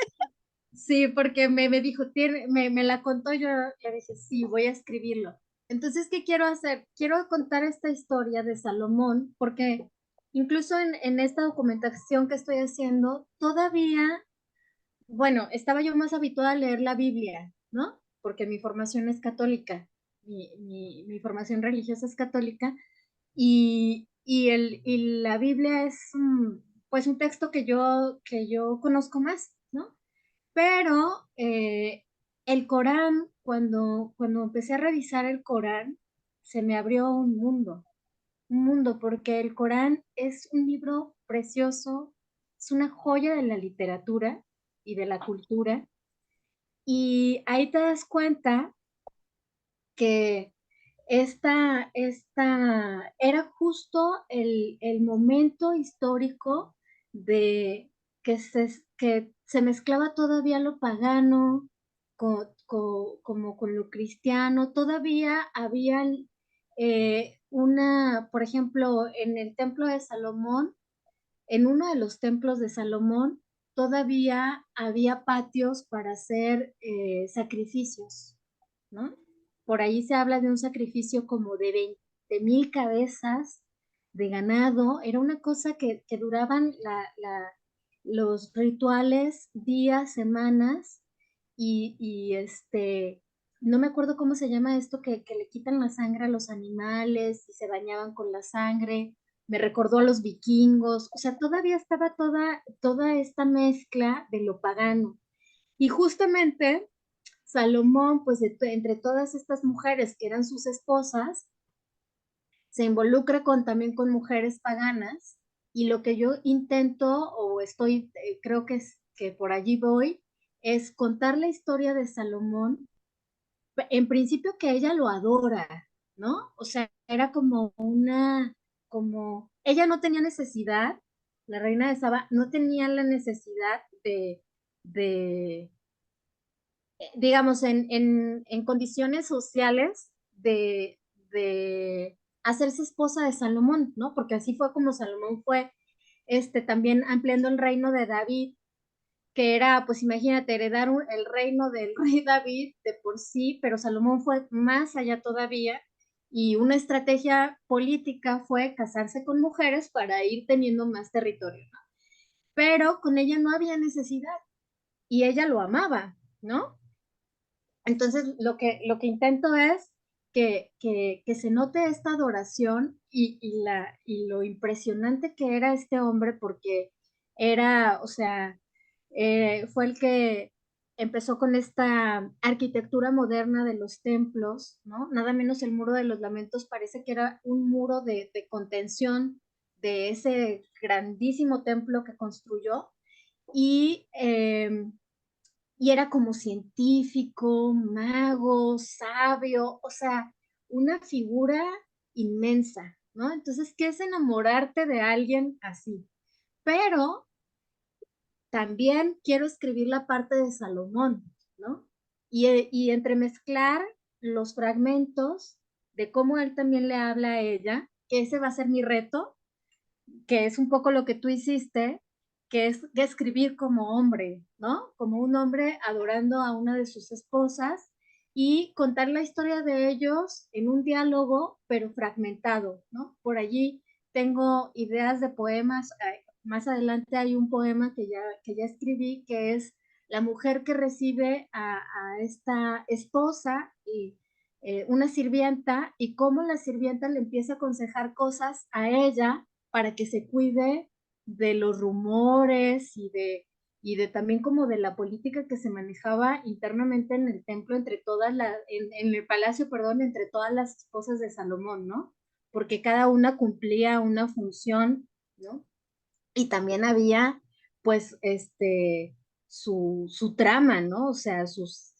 Sí, porque me dijo, me la contó, yo le dije, sí, voy a escribirlo. Entonces, ¿qué quiero hacer? Quiero contar esta historia de Salomón, porque incluso en esta documentación que estoy haciendo, todavía, bueno, estaba yo más habituada a leer la Biblia, ¿no? Porque mi formación es católica, mi formación religiosa es católica, y la Biblia es, pues, un texto que yo conozco más, ¿no? Pero el Corán, cuando empecé a revisar el Corán, se me abrió un mundo, porque el Corán es un libro precioso, es una joya de la literatura y de la cultura, y ahí te das cuenta que esta era justo el momento histórico de que se mezclaba todavía lo pagano como con lo cristiano. Todavía había por ejemplo, en el templo de Salomón, en uno de los templos de Salomón, todavía había patios para hacer sacrificios, ¿no? Por ahí se habla de un sacrificio como de 20,000 cabezas de ganado. Era una cosa que duraban los rituales días, semanas, y no me acuerdo cómo se llama esto, que le quitan la sangre a los animales y se bañaban con la sangre. Me recordó a los vikingos. O sea, todavía estaba toda esta mezcla de lo pagano. Y justamente Salomón, pues entre todas estas mujeres que eran sus esposas, se involucra también con mujeres paganas, y lo que yo intento o creo que por allí voy, es contar la historia de Salomón, en principio que ella lo adora, ¿no? O sea, era ella no tenía necesidad, la reina de Saba no tenía la necesidad de digamos, en condiciones sociales de hacerse esposa de Salomón, ¿no? Porque así fue como Salomón fue también ampliando el reino de David, que era, pues imagínate, heredar el reino del rey David de por sí, pero Salomón fue más allá todavía, y una estrategia política fue casarse con mujeres para ir teniendo más territorio, ¿no? Pero con ella no había necesidad y ella lo amaba, ¿no? Entonces, lo que intento es que se note esta adoración y lo impresionante que era este hombre, porque era, o sea, fue el que empezó con esta arquitectura moderna de los templos, ¿no? Nada menos el Muro de los Lamentos parece que era un muro de contención de ese grandísimo templo que construyó. Y y era como científico, mago, sabio, o sea, una figura inmensa, ¿no? Entonces, ¿qué es enamorarte de alguien así? Pero también quiero escribir la parte de Salomón, ¿no? Y entremezclar los fragmentos de cómo él también le habla a ella, que ese va a ser mi reto, que es un poco lo que tú hiciste, que es escribir como hombre, ¿no? Como un hombre adorando a una de sus esposas y contar la historia de ellos en un diálogo, pero fragmentado, ¿no? Por allí tengo ideas de poemas. Más adelante hay un poema que ya escribí, que es la mujer que recibe a esta esposa y una sirvienta, y cómo la sirvienta le empieza a aconsejar cosas a ella para que se cuide de los rumores y de también como de la política que se manejaba internamente en el templo entre todas en el palacio, perdón, entre todas las esposas de Salomón, ¿no? Porque cada una cumplía una función, ¿no? Y también había, pues, su trama, ¿no? O sea, sus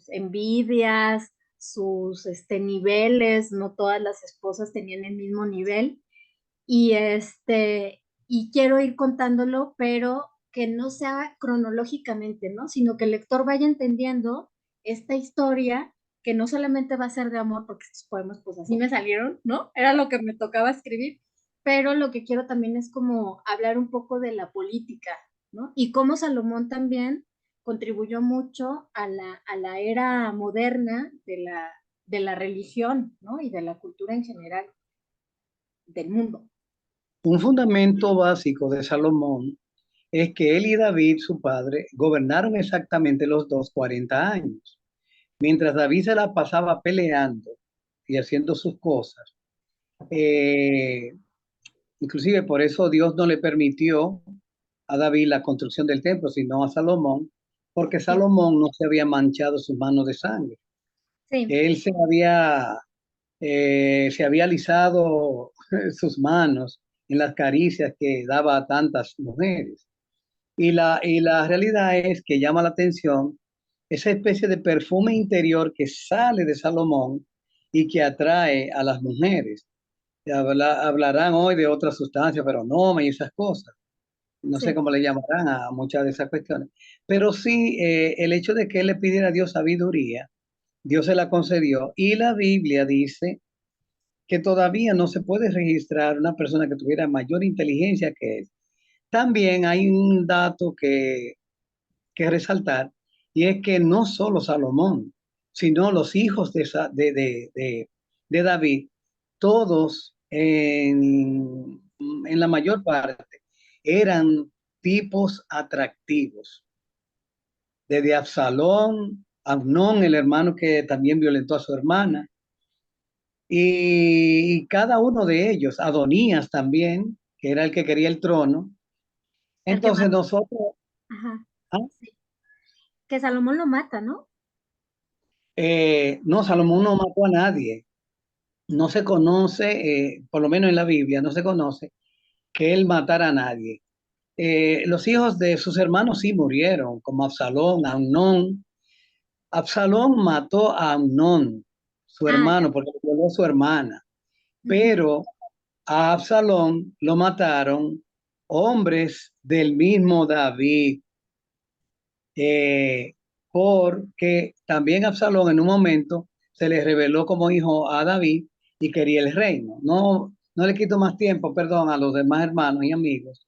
envidias, sus niveles, no todas las esposas tenían el mismo nivel. Y y quiero ir contándolo, pero que no sea cronológicamente, ¿no? Sino que el lector vaya entendiendo esta historia que no solamente va a ser de amor, porque estos poemas pues así me salieron, ¿no? Era lo que me tocaba escribir, pero lo que quiero también es como hablar un poco de la política, ¿no? Y cómo Salomón también contribuyó mucho a la era moderna de la religión, ¿no? Y de la cultura en general del mundo. Un fundamento básico de Salomón es que él y David, su padre, gobernaron exactamente los dos 40 años. Mientras David se la pasaba peleando y haciendo sus cosas, eh, inclusive por eso Dios no le permitió a David la construcción del templo, sino a Salomón, porque Sí, Salomón no se había manchado sus manos de sangre. sí, Él se había alisado sus manos en las caricias que daba a tantas mujeres. Y la realidad es que llama la atención esa especie de perfume interior que sale de Salomón y que atrae a las mujeres. Hablarán hoy de otras sustancias, pero no, y esas cosas. No sé sí. cómo le llamarán a muchas de esas cuestiones. Pero sí, el hecho de que él le pidiera a Dios sabiduría, Dios se la concedió. Y la Biblia dice que todavía no se puede registrar una persona que tuviera mayor inteligencia que él. También hay un dato que resaltar, y es que no solo Salomón, sino los hijos de David, todos en la mayor parte eran tipos atractivos, desde Absalón, Amnón, el hermano que también violentó a su hermana, y cada uno de ellos, Adonías también, que era el que quería el trono. El que Entonces mata. nosotros, Ajá. ¿ah? Sí. Que Salomón lo mata, ¿no? No, Salomón no mató a nadie. No se conoce, por lo menos en la Biblia, no se conoce que él matara a nadie. Los hijos de sus hermanos sí murieron, como Absalón, Amnón. Absalón mató a Amnón, su Ah, ya. hermano, porque violó a su hermana. Ujú. Pero a Absalón lo mataron hombres del mismo David, eh, porque también Absalón en un momento se le reveló como hijo a David y quería el reino. No, no le quito más tiempo, perdón, a los demás hermanos y amigos,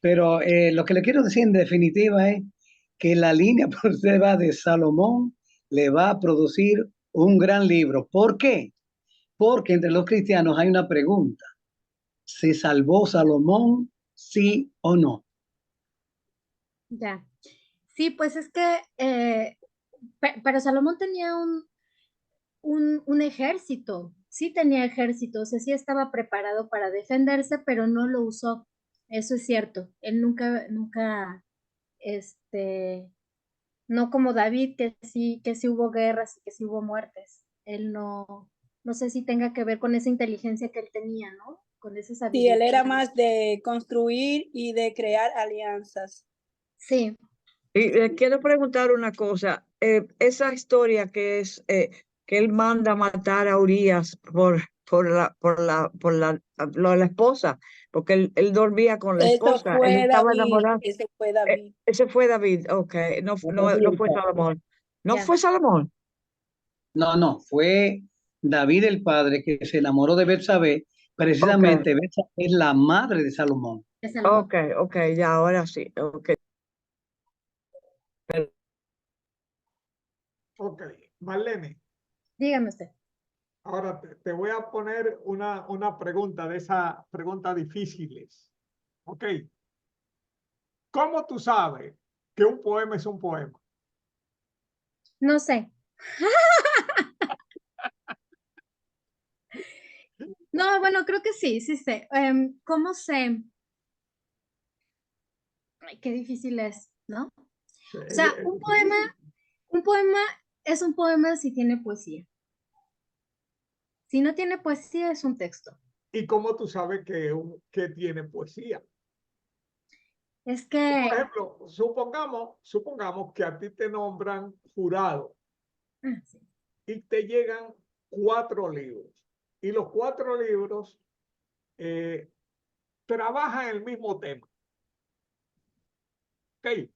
pero lo que le quiero decir en definitiva es que la línea por se va de Salomón le va a producir un gran libro. ¿Por qué? Porque entre los cristianos hay una pregunta: ¿se salvó Salomón, sí o no? Ya. Sí, pues es que, pero Salomón tenía un ejército, sí tenía ejército, o sea, sí estaba preparado para defenderse, pero no lo usó. Eso es cierto. Él nunca, este, no como David, que sí hubo guerras y que sí hubo muertes. Él no, no sé si tenga que ver con esa inteligencia que él tenía, ¿no? Con esa Sí, él sabiduría. era más de construir y de crear alianzas. Sí, Y quiero preguntar una cosa. Esa historia que es que él manda matar a Urias por la esposa, porque él dormía con la Eso esposa, él fue estaba David, enamorado. eso fue David. Ese fue David, ok, no fue Salomón. No ya. fue Salomón. No, no, fue David el padre que se enamoró de Betsabé. Ok, Precisamente Betsabé es la madre de Salomón. Es algo. Ok, ok, ya ahora sí. Ok. Ok, Marlene, Dígame usted. ahora te voy a poner una pregunta de esas preguntas difíciles. Ok, ¿cómo tú sabes que un poema es un poema? No sé. No, bueno, creo que sí, sí sé. ¿Cómo sé? Ay, qué difícil es, ¿no? O sea, un poema es un poema si tiene poesía. Si no tiene poesía, es un texto. ¿Y cómo tú sabes que tiene poesía? Es Por que, ejemplo, supongamos que a ti te nombran jurado sí. y te llegan 4 libros. Y los 4 libros eh, trabajan el mismo tema. ¿Ok?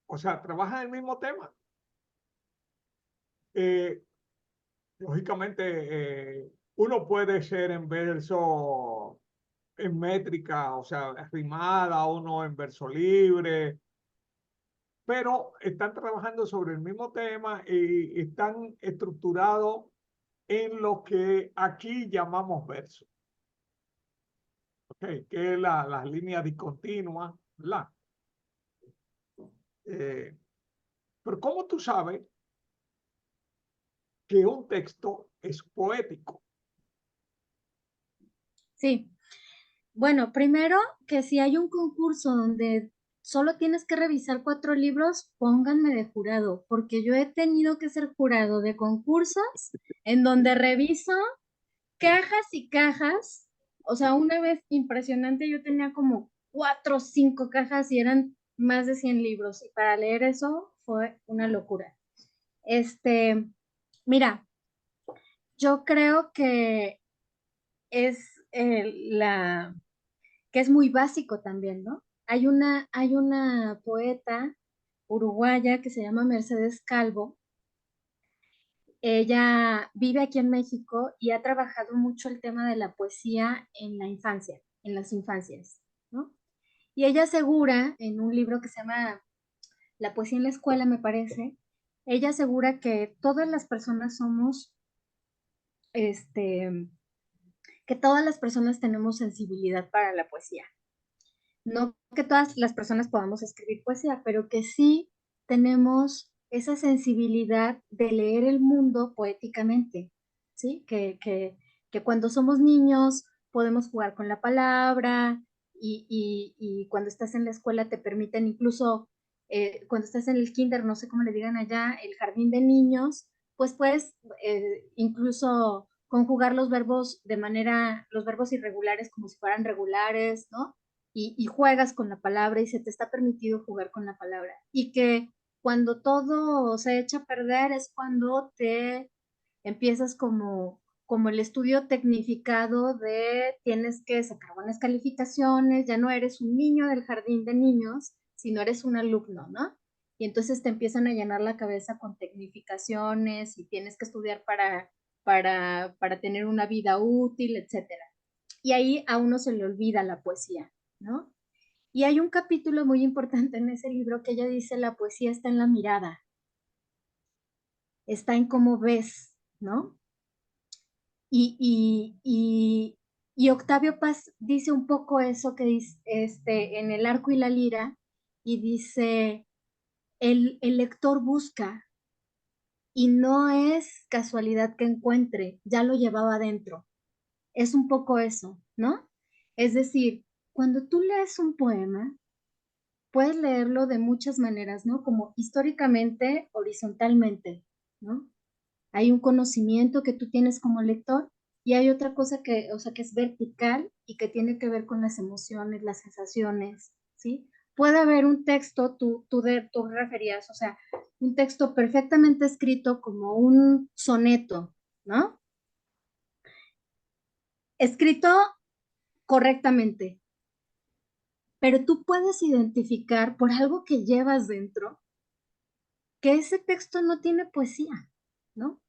O sea, trabajan el mismo tema. Eh, lógicamente, uno puede ser en verso, en métrica, o sea, rimada, uno en verso libre, pero están trabajando sobre el mismo tema y están estructurados en lo que aquí llamamos verso, ¿ok? Que es las líneas discontinuas, ¿verdad? Eh, pero ¿cómo tú sabes que un texto es poético? Sí. Bueno, primero que si hay un concurso donde solo tienes que revisar 4 libros, pónganme de jurado, porque yo he tenido que ser jurado de concursos en donde reviso cajas y cajas. O sea, una vez impresionante, yo tenía como 4 o 5 cajas y eran más de 100 libros. Y para leer eso fue una locura. Mira, yo creo que es que es muy básico también, ¿no? Hay una poeta uruguaya que se llama Mercedes Calvo. Ella vive aquí en México y ha trabajado mucho el tema de la poesía en la infancia, en las infancias, ¿no? Y ella asegura en un libro que se llama La poesía en la escuela, me parece, ella asegura que todas las personas somos, este, que todas las personas tenemos sensibilidad para la poesía. No que todas las personas podamos escribir poesía, pero que sí tenemos esa sensibilidad de leer el mundo poéticamente, ¿sí? Que cuando somos niños podemos jugar con la palabra y cuando estás en la escuela te permiten incluso, cuando estás en el kinder, no sé cómo le digan allá, el jardín de niños, pues puedes incluso conjugar los verbos irregulares como si fueran regulares, ¿no? Y juegas con la palabra y se te está permitido jugar con la palabra. Y que cuando todo se echa a perder es cuando te empiezas como el estudio tecnificado de tienes que sacar buenas calificaciones, ya no eres un niño del jardín de niños, sino eres un alumno, ¿no? Y entonces te empiezan a llenar la cabeza con tecnificaciones y tienes que estudiar para tener una vida útil, etcétera. Y ahí a uno se le olvida la poesía, ¿no? Y hay un capítulo muy importante en ese libro que ella dice, la poesía está en la mirada, está en cómo ves, ¿no? Y Octavio Paz dice un poco eso que dice en El arco y la lira, y dice, el lector busca y no es casualidad que encuentre, ya lo llevaba adentro. Es un poco eso, ¿no? Es decir, cuando tú lees un poema, puedes leerlo de muchas maneras, ¿no? Como históricamente, horizontalmente, ¿no? Hay un conocimiento que tú tienes como lector y hay otra cosa que, o sea, que es vertical y que tiene que ver con las emociones, las sensaciones, ¿sí? Puede haber un texto, tú referías, o sea, un texto perfectamente escrito como un soneto, ¿no? Escrito correctamente, pero tú puedes identificar por algo que llevas dentro que ese texto no tiene poesía, ¿no?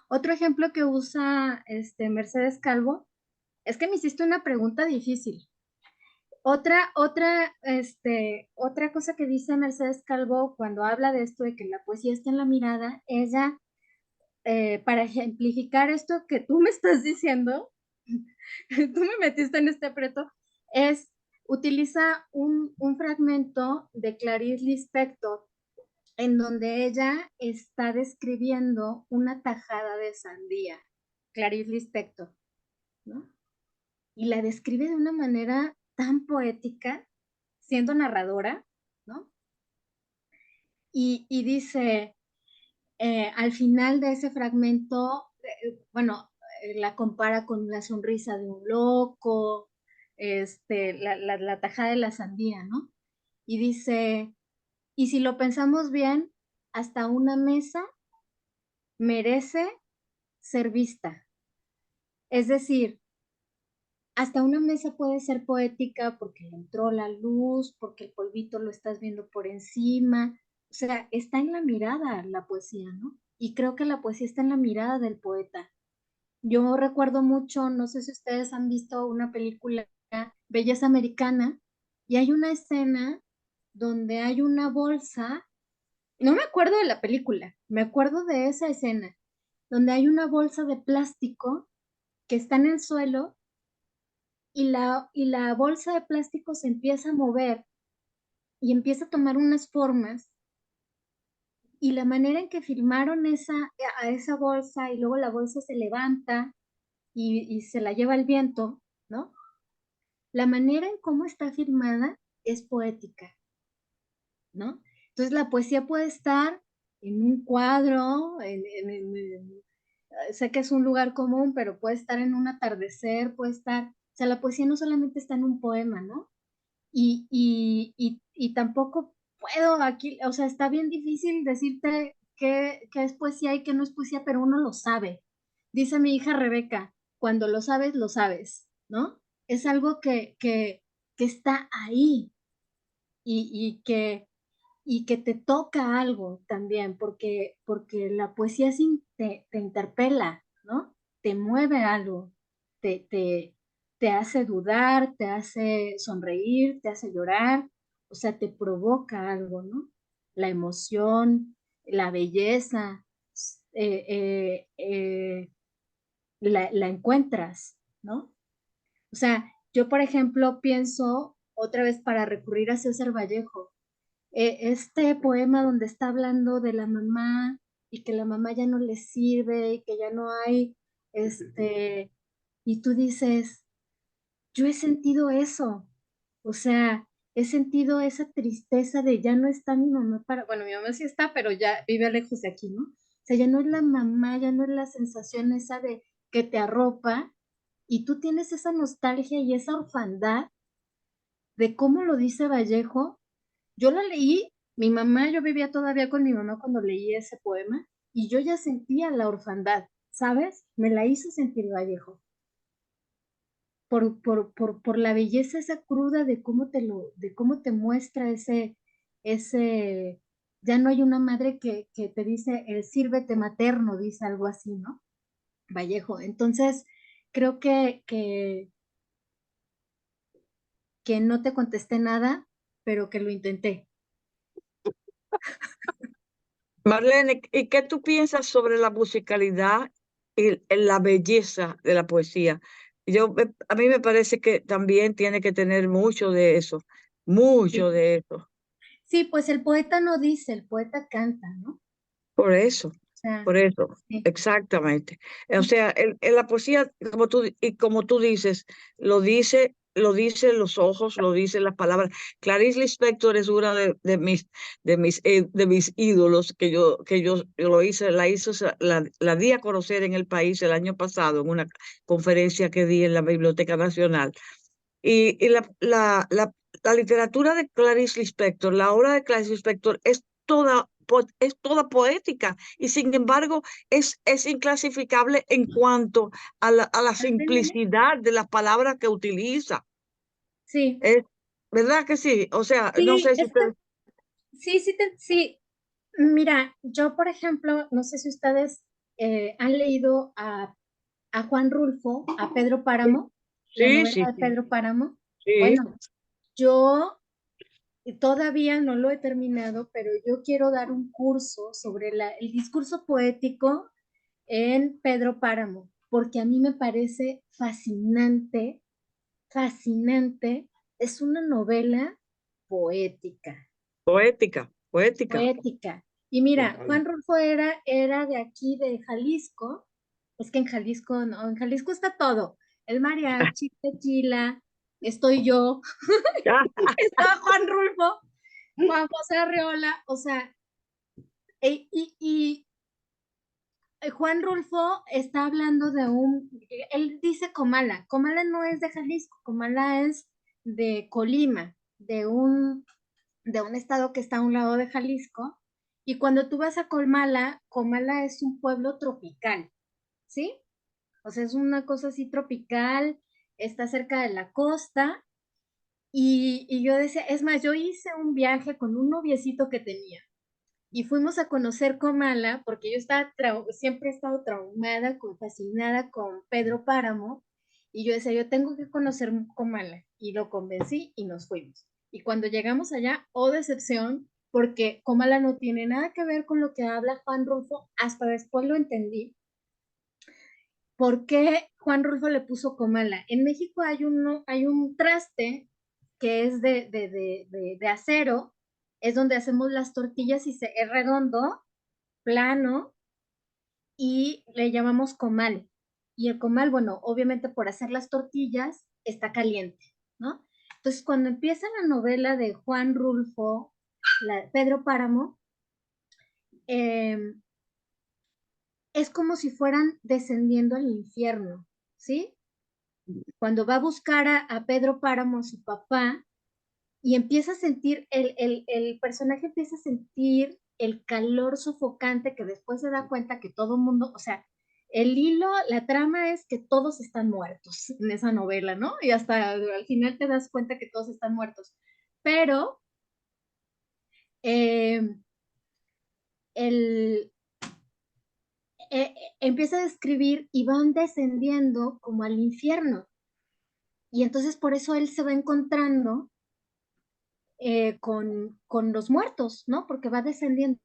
Otro ejemplo que usa Mercedes Calvo es que me hiciste una pregunta difícil. Otra cosa que dice Mercedes Calvo cuando habla de esto de que la poesía está en la mirada, ella, para ejemplificar esto que tú me estás diciendo, tú me metiste en este aprieto, utiliza un fragmento de Clarice Lispector en donde ella está describiendo una tajada de sandía, Clarice Lispector, ¿no? Y la describe de una manera tan poética, siendo narradora, ¿no? Y dice, al final de ese fragmento, bueno, la compara con la sonrisa de un loco, la tajada de la sandía, ¿no? Y dice, y si lo pensamos bien, hasta una mesa merece ser vista. Es decir, hasta una mesa puede ser poética porque le entró la luz, porque el polvito lo estás viendo por encima. O sea, está en la mirada la poesía, ¿no? Y creo que la poesía está en la mirada del poeta. Yo recuerdo mucho, no sé si ustedes han visto una película, Belleza Americana, y hay una escena donde hay una bolsa, no me acuerdo de la película, me acuerdo de esa escena, donde hay una bolsa de plástico que está en el suelo y la bolsa de plástico se empieza a mover y empieza a tomar unas formas y la manera en que filmaron a esa bolsa y luego la bolsa se levanta y se la lleva el viento, ¿no? La manera en cómo está filmada es poética, ¿no? Entonces la poesía puede estar en un cuadro, sé que es un lugar común, pero puede estar en un atardecer, puede estar, o sea, la poesía no solamente está en un poema, ¿no? Y tampoco puedo aquí, o sea, está bien difícil decirte qué es poesía y qué no es poesía, pero uno lo sabe. Dice mi hija Rebeca, cuando lo sabes, ¿no? Es algo que está ahí y que te toca algo también, porque la poesía te interpela, ¿no? Te mueve algo, te, te, te hace dudar, te hace sonreír, te hace llorar, o sea, te provoca algo, ¿no? La emoción, la belleza, eh, la encuentras, ¿no? O sea, yo, por ejemplo, pienso otra vez para recurrir a César Vallejo, este poema donde está hablando de la mamá y que la mamá ya no le sirve y que ya no hay, y tú dices, yo he sentido eso, o sea, he sentido esa tristeza de ya no está mi mamá bueno, mi mamá sí está, pero ya vive lejos de aquí, ¿no? O sea, ya no es la mamá, ya no es la sensación esa de que te arropa y tú tienes esa nostalgia y esa orfandad de cómo lo dice Vallejo. Yo lo leí, yo vivía todavía con mi mamá cuando leí ese poema y yo ya sentía la orfandad, ¿sabes? Me la hizo sentir Vallejo. Por la belleza esa cruda de de cómo te muestra ya no hay una madre que te dice, el sírvete materno, dice algo así, ¿no? Vallejo. Entonces, creo que no te contesté nada, pero que lo intenté. Marlene, ¿y qué tú piensas sobre la musicalidad y la belleza de la poesía? A mí me parece que también tiene que tener mucho Sí. de eso. Sí, pues el poeta no dice, el poeta canta, ¿no? Por eso, O sea, por eso, sí. exactamente. O sea, en la poesía, como tú dices, lo dice los ojos, lo dicen las palabras. Clarice Lispector es una de mis ídolos yo la di a conocer en el país el año pasado en una conferencia que di en la Biblioteca Nacional. Y la literatura de Clarice Lispector, la obra de Clarice Lispector es toda poética y sin embargo es inclasificable en cuanto a la simplicidad de las palabras que utiliza. Sí, Es, ¿verdad que sí? O sea, no sí, sé si ustedes... sí. Mira, yo, por ejemplo, no sé si ustedes han leído a Juan Rulfo, a Pedro Páramo, la Sí, novela sí, de sí, Pedro Páramo. sí. Bueno, Yo todavía no lo he terminado, pero yo quiero dar un curso sobre el discurso poético en Pedro Páramo, porque a mí me parece fascinante, fascinante. Es una novela poética, Poética, poética. poética. Y mira, Total. Juan Rulfo era de aquí, de Jalisco. Es que en Jalisco, no, en Jalisco está todo. El mariachi, tequila, estoy yo, Ah, está Juan Rulfo, Juan José Arreola, o sea, y Juan Rulfo está hablando él dice Comala. Comala no es de Jalisco, Comala es de Colima, de un estado que está a un lado de Jalisco. Y cuando tú vas a Comala, Comala es un pueblo tropical, ¿sí? O sea, es una cosa así tropical, está cerca de la costa. Y yo decía, es más, yo hice un viaje con un noviecito que tenía y fuimos a conocer Comala porque yo siempre he estado traumada, fascinada con Pedro Páramo y yo decía, yo tengo que conocer Comala y lo convencí y nos fuimos. Y cuando llegamos allá, oh decepción, porque Comala no tiene nada que ver con lo que habla Juan Rulfo, hasta después lo entendí. ¿Por qué Juan Rulfo le puso Comala? En México hay un traste que es de acero, es donde hacemos las tortillas y es redondo, plano, y le llamamos comal. Y el comal, bueno, obviamente por hacer las tortillas está caliente, ¿no? Entonces, cuando empieza la novela de Juan Rulfo, Pedro Páramo, es como si fueran descendiendo al infierno, ¿sí? Cuando va a buscar a Pedro Páramo, su papá, y empieza a sentir, el personaje empieza a sentir el calor sofocante que después se da cuenta que todo el mundo, o sea, el hilo, la trama es que todos están muertos en esa novela, ¿no? Y hasta al final te das cuenta que todos están muertos. Pero eh, el, empieza a describir y van descendiendo como al infierno. Y entonces por eso él se va encontrando con los muertos, ¿no? Porque va descendiendo.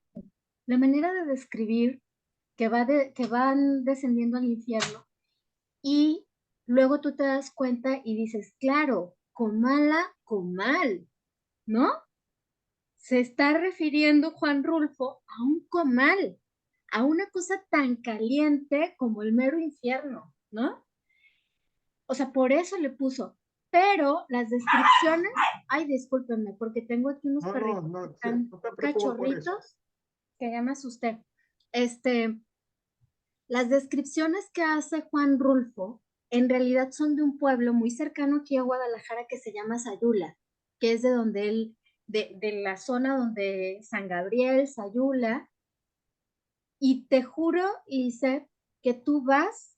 La manera de describir que van descendiendo al infierno y luego tú te das cuenta y dices, claro, Comala, comal, ¿no? Se está refiriendo Juan Rulfo a un comal, a una cosa tan caliente como el mero infierno, ¿no? O sea, por eso le puso. Pero las descripciones, ay, discúlpenme, porque tengo aquí unos No, perritos que no están te preocupes por eso. cachorritos, que ya me asusté. Las descripciones que hace Juan Rulfo en realidad son de un pueblo muy cercano aquí a Guadalajara que se llama Sayula, que es de donde él, de la zona donde San Gabriel, Sayula, y te juro, Lizeth, que tú vas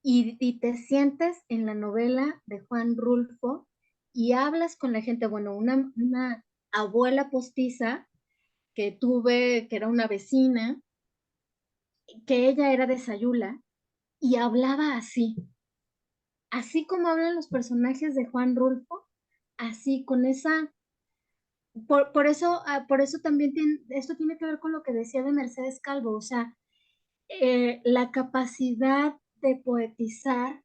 y te sientes en la novela de Juan Rulfo y hablas con la gente, bueno, una abuela postiza que tuve, que era una vecina, que ella era de Sayula, y hablaba así como hablan los personajes de Juan Rulfo, así con esa, por eso también esto tiene que ver con lo que decía de Mercedes Calvo, o sea, la capacidad de poetizar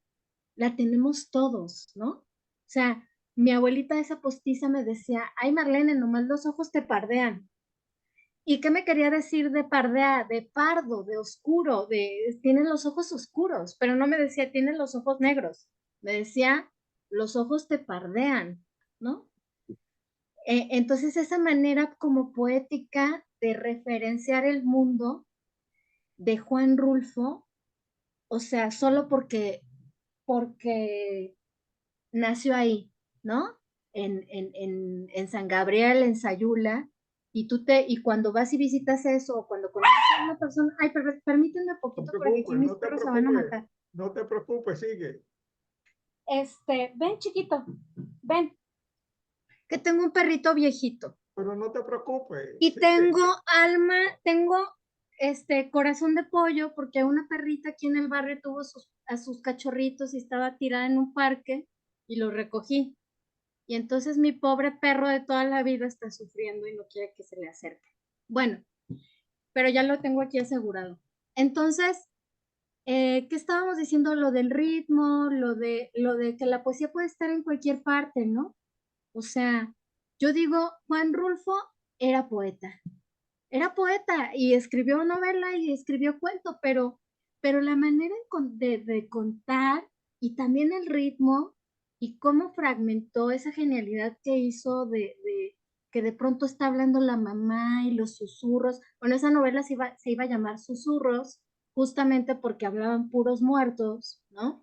la tenemos todos, ¿no? O sea, mi abuelita esa postiza me decía, ay Marlene, nomás los ojos te pardean. ¿Y qué me quería decir de pardea? De pardo, de oscuro, tienen los ojos oscuros, pero no me decía, tienen los ojos negros. Me decía, los ojos te pardean, ¿no? Entonces esa manera como poética de referenciar el mundo de Juan Rulfo, o sea, solo porque nació ahí, ¿no? En San Gabriel, en Sayula, y cuando vas y visitas eso, o cuando conoces a una persona, ay, permítanme un No poquito te porque aquí preocupes, mis perros se van a matar. no te preocupes, sigue. Ven chiquito, ven, que tengo un perrito viejito. Pero no te preocupes, Y sigue. tengo corazón de pollo porque una perrita aquí en el barrio tuvo a sus cachorritos y estaba tirada en un parque y los recogí. Y entonces mi pobre perro de toda la vida está sufriendo y no quiere que se le acerque. Bueno, pero ya lo tengo aquí asegurado. Entonces, ¿qué estábamos diciendo? Lo del ritmo, lo de que la poesía puede estar en cualquier parte, ¿no? O sea, yo digo, Juan Rulfo era poeta y escribió novela y escribió cuento, pero la manera de contar y también el ritmo y cómo fragmentó esa genialidad que hizo de que de pronto está hablando la mamá y los susurros. Bueno, esa novela se iba a llamar Susurros, justamente porque hablaban puros muertos, ¿no?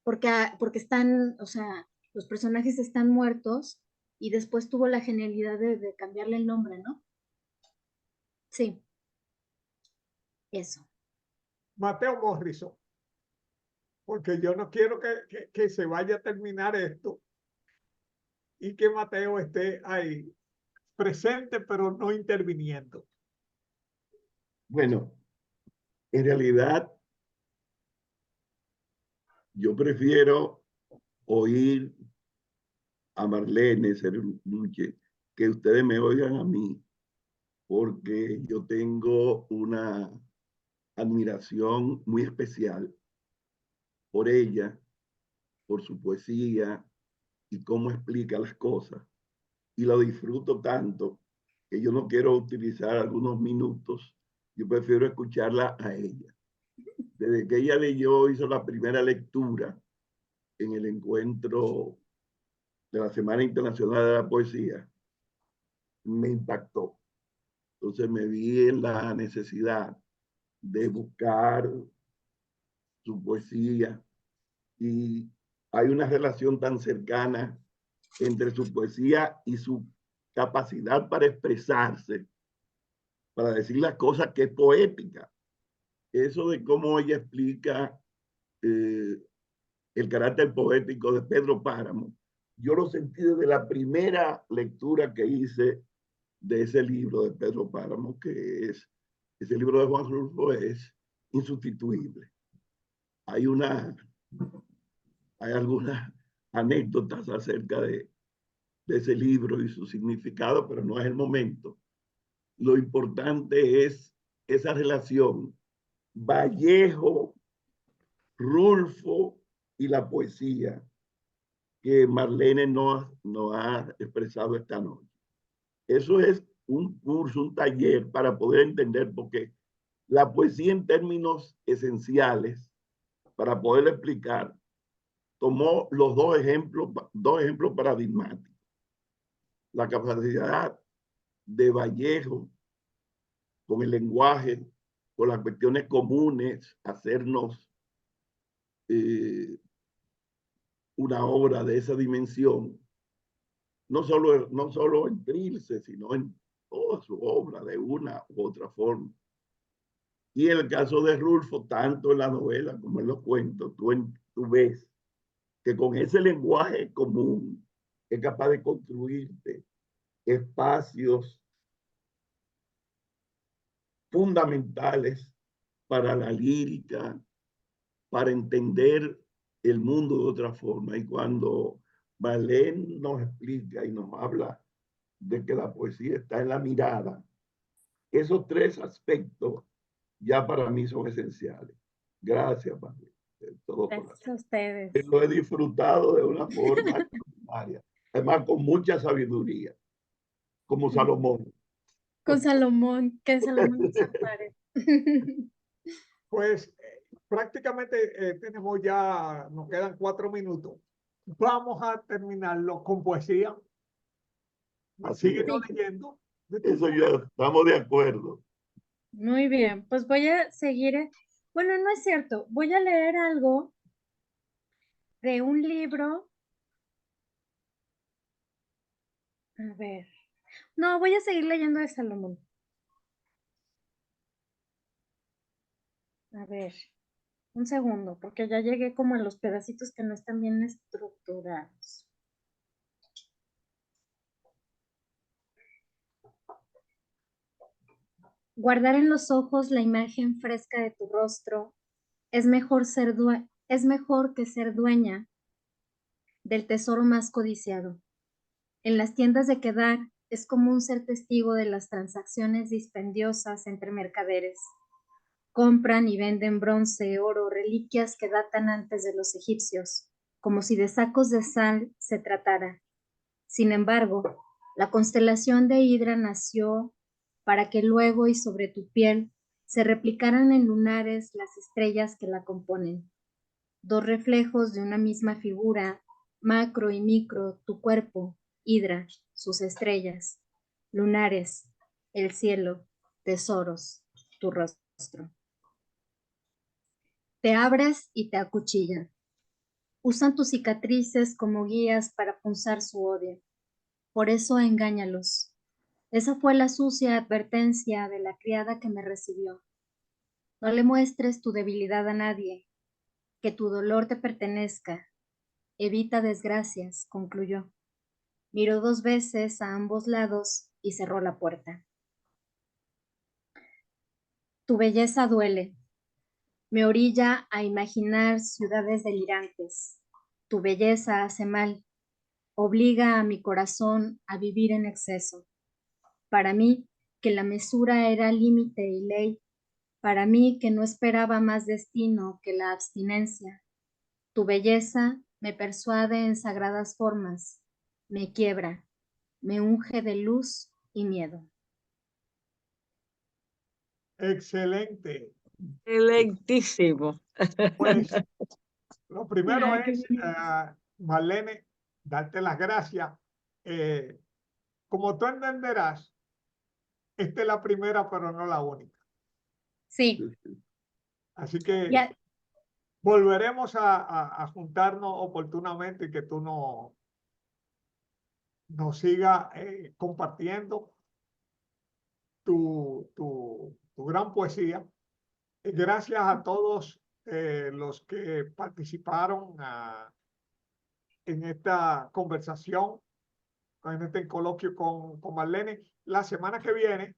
Porque están, o sea, los personajes están muertos y después tuvo la genialidad de cambiarle el nombre, ¿no? Sí, eso. Mateo Morrison, porque yo no quiero que se vaya a terminar esto y que Mateo esté ahí presente, pero no interviniendo. Bueno, en realidad yo prefiero oír a Marlene Cernuche que ustedes me oigan a mí, porque yo tengo una admiración muy especial por ella, por su poesía y cómo explica las cosas. Y lo disfruto tanto que yo no quiero utilizar algunos minutos, yo prefiero escucharla a ella. Desde que ella leyó, hizo la primera lectura en el encuentro de la Semana Internacional de la Poesía, me impactó. Entonces me vi en la necesidad de buscar su poesía y hay una relación tan cercana entre su poesía y su capacidad para expresarse, para decir las cosas, que es poética. Eso de cómo ella explica el carácter poético de Pedro Páramo, yo lo sentí desde la primera lectura que hice de ese libro de Pedro Páramo, que es, ese libro de Juan Rulfo es insustituible. Hay algunas anécdotas acerca de ese libro y su significado, pero no es el momento. Lo importante es esa relación Vallejo, Rulfo y la poesía que Marlene no ha expresado esta noche. Eso es un curso, un taller para poder entender, porque la poesía en términos esenciales, para poder explicar, tomó los dos ejemplos paradigmáticos. La capacidad de Vallejo con el lenguaje, con las cuestiones comunes, hacernos una obra de esa dimensión, no solo en Trilce, sino en toda su obra, de una u otra forma. Y en el caso de Rulfo, tanto en la novela como en los cuentos, tú ves que con ese lenguaje común es capaz de construirte espacios fundamentales para la lírica, para entender el mundo de otra forma. Y cuando Valén nos explica y nos habla de que la poesía está en la mirada, esos tres aspectos ya para mí son esenciales. Gracias, Valén. Gracias a ustedes. Lo he disfrutado de una forma extraordinaria, además con mucha sabiduría, como Salomón. Con Salomón, que Salomón nos ampare. Pues prácticamente tenemos ya, nos quedan 4 minutos. Vamos a terminarlo con poesía. Sigue Sí. leyendo. Eso ya estamos de acuerdo. Muy bien, pues voy a seguir. Bueno, no es cierto, voy a leer algo de un libro. A ver. No, voy a seguir leyendo de Salomón. A ver, un segundo, porque ya llegué como a los pedacitos que no están bien estructurados. Guardar en los ojos la imagen fresca de tu rostro es mejor que ser dueña del tesoro más codiciado. En las tiendas de Kedar es común ser testigo de las transacciones dispendiosas entre mercaderes. Compran y venden bronce, oro, reliquias que datan antes de los egipcios, como si de sacos de sal se tratara. Sin embargo, la constelación de Hidra nació para que luego y sobre tu piel se replicaran en lunares las estrellas que la componen. Dos reflejos de una misma figura, macro y micro, tu cuerpo, Hidra, sus estrellas, lunares, el cielo, tesoros, tu rostro. Te abres y te acuchillan. Usan tus cicatrices como guías para punzar su odio. Por eso engáñalos. Esa fue la sucia advertencia de la criada que me recibió. No le muestres tu debilidad a nadie, que tu dolor te pertenezca. Evita desgracias, concluyó. Miró 2 veces a ambos lados y cerró la puerta. Tu belleza duele. Me orilla a imaginar ciudades delirantes. Tu belleza hace mal. Obliga a mi corazón a vivir en exceso. Para mí, que la mesura era límite y ley. Para mí, que no esperaba más destino que la abstinencia. Tu belleza me persuade en sagradas formas. Me quiebra. Me unge de luz y miedo. Excelente. Excelentísimo. Pues lo primero Ay, qué es, bonito. Marlene, darte las gracias. Como tú entenderás, esta es la primera, pero no la única. Sí, Así que ya, volveremos a juntarnos oportunamente y que tú nos sigas compartiendo tu gran poesía. Gracias a todos los que participaron en esta conversación, en este coloquio con Marlene. La semana que viene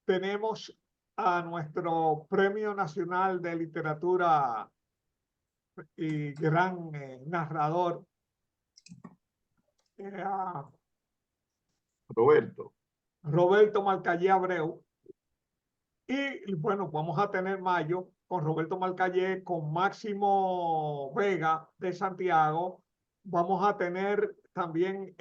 tenemos a nuestro Premio Nacional de Literatura y gran narrador, a Roberto. Roberto Marcallé Abreu. Y bueno, vamos a tener mayo con Roberto Marcallé, con Máximo Vega de Santiago. Vamos a tener también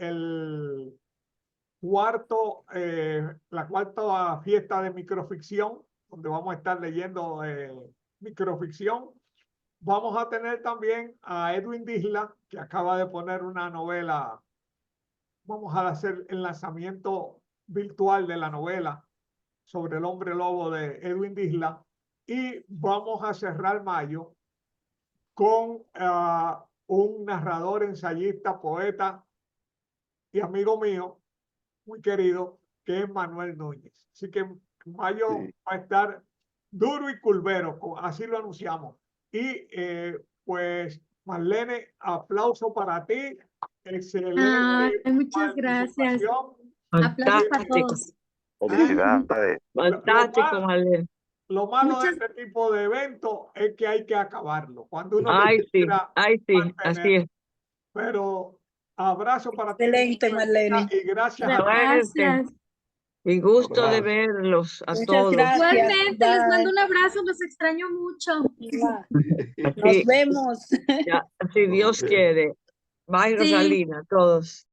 la cuarta fiesta de microficción, donde vamos a estar leyendo microficción. Vamos a tener también a Edwin Disla, que acaba de poner una novela. Vamos a hacer el lanzamiento virtual de la novela sobre el hombre lobo de Edwin Disla. Y vamos a cerrar mayo con un narrador, ensayista, poeta y amigo mío, muy querido, que es Manuel Núñez. Así que mayo Sí. va a estar duro y curvero, así lo anunciamos. Y pues, Marlene, aplauso para ti. Excelente muchas gracias. participación. Aplausos para Fantástico. todos. Felicidades. Fantástico, Marlene. Lo malo Muchas- de este tipo de eventos es que hay que acabarlo. Cuando uno Ay, sí, quisiera ay, sí, mantener, así es. pero abrazo para ti. Excelente, Marlene. Y gracias a Suerte. Gracias. Y gusto de Abrazo. verlos a Muchas todos. gracias. Igualmente, les mando Bye. un abrazo, los extraño mucho. Nos Así, vemos. ya, si Dios quiere. Bye, Sí. Rosalina, a todos.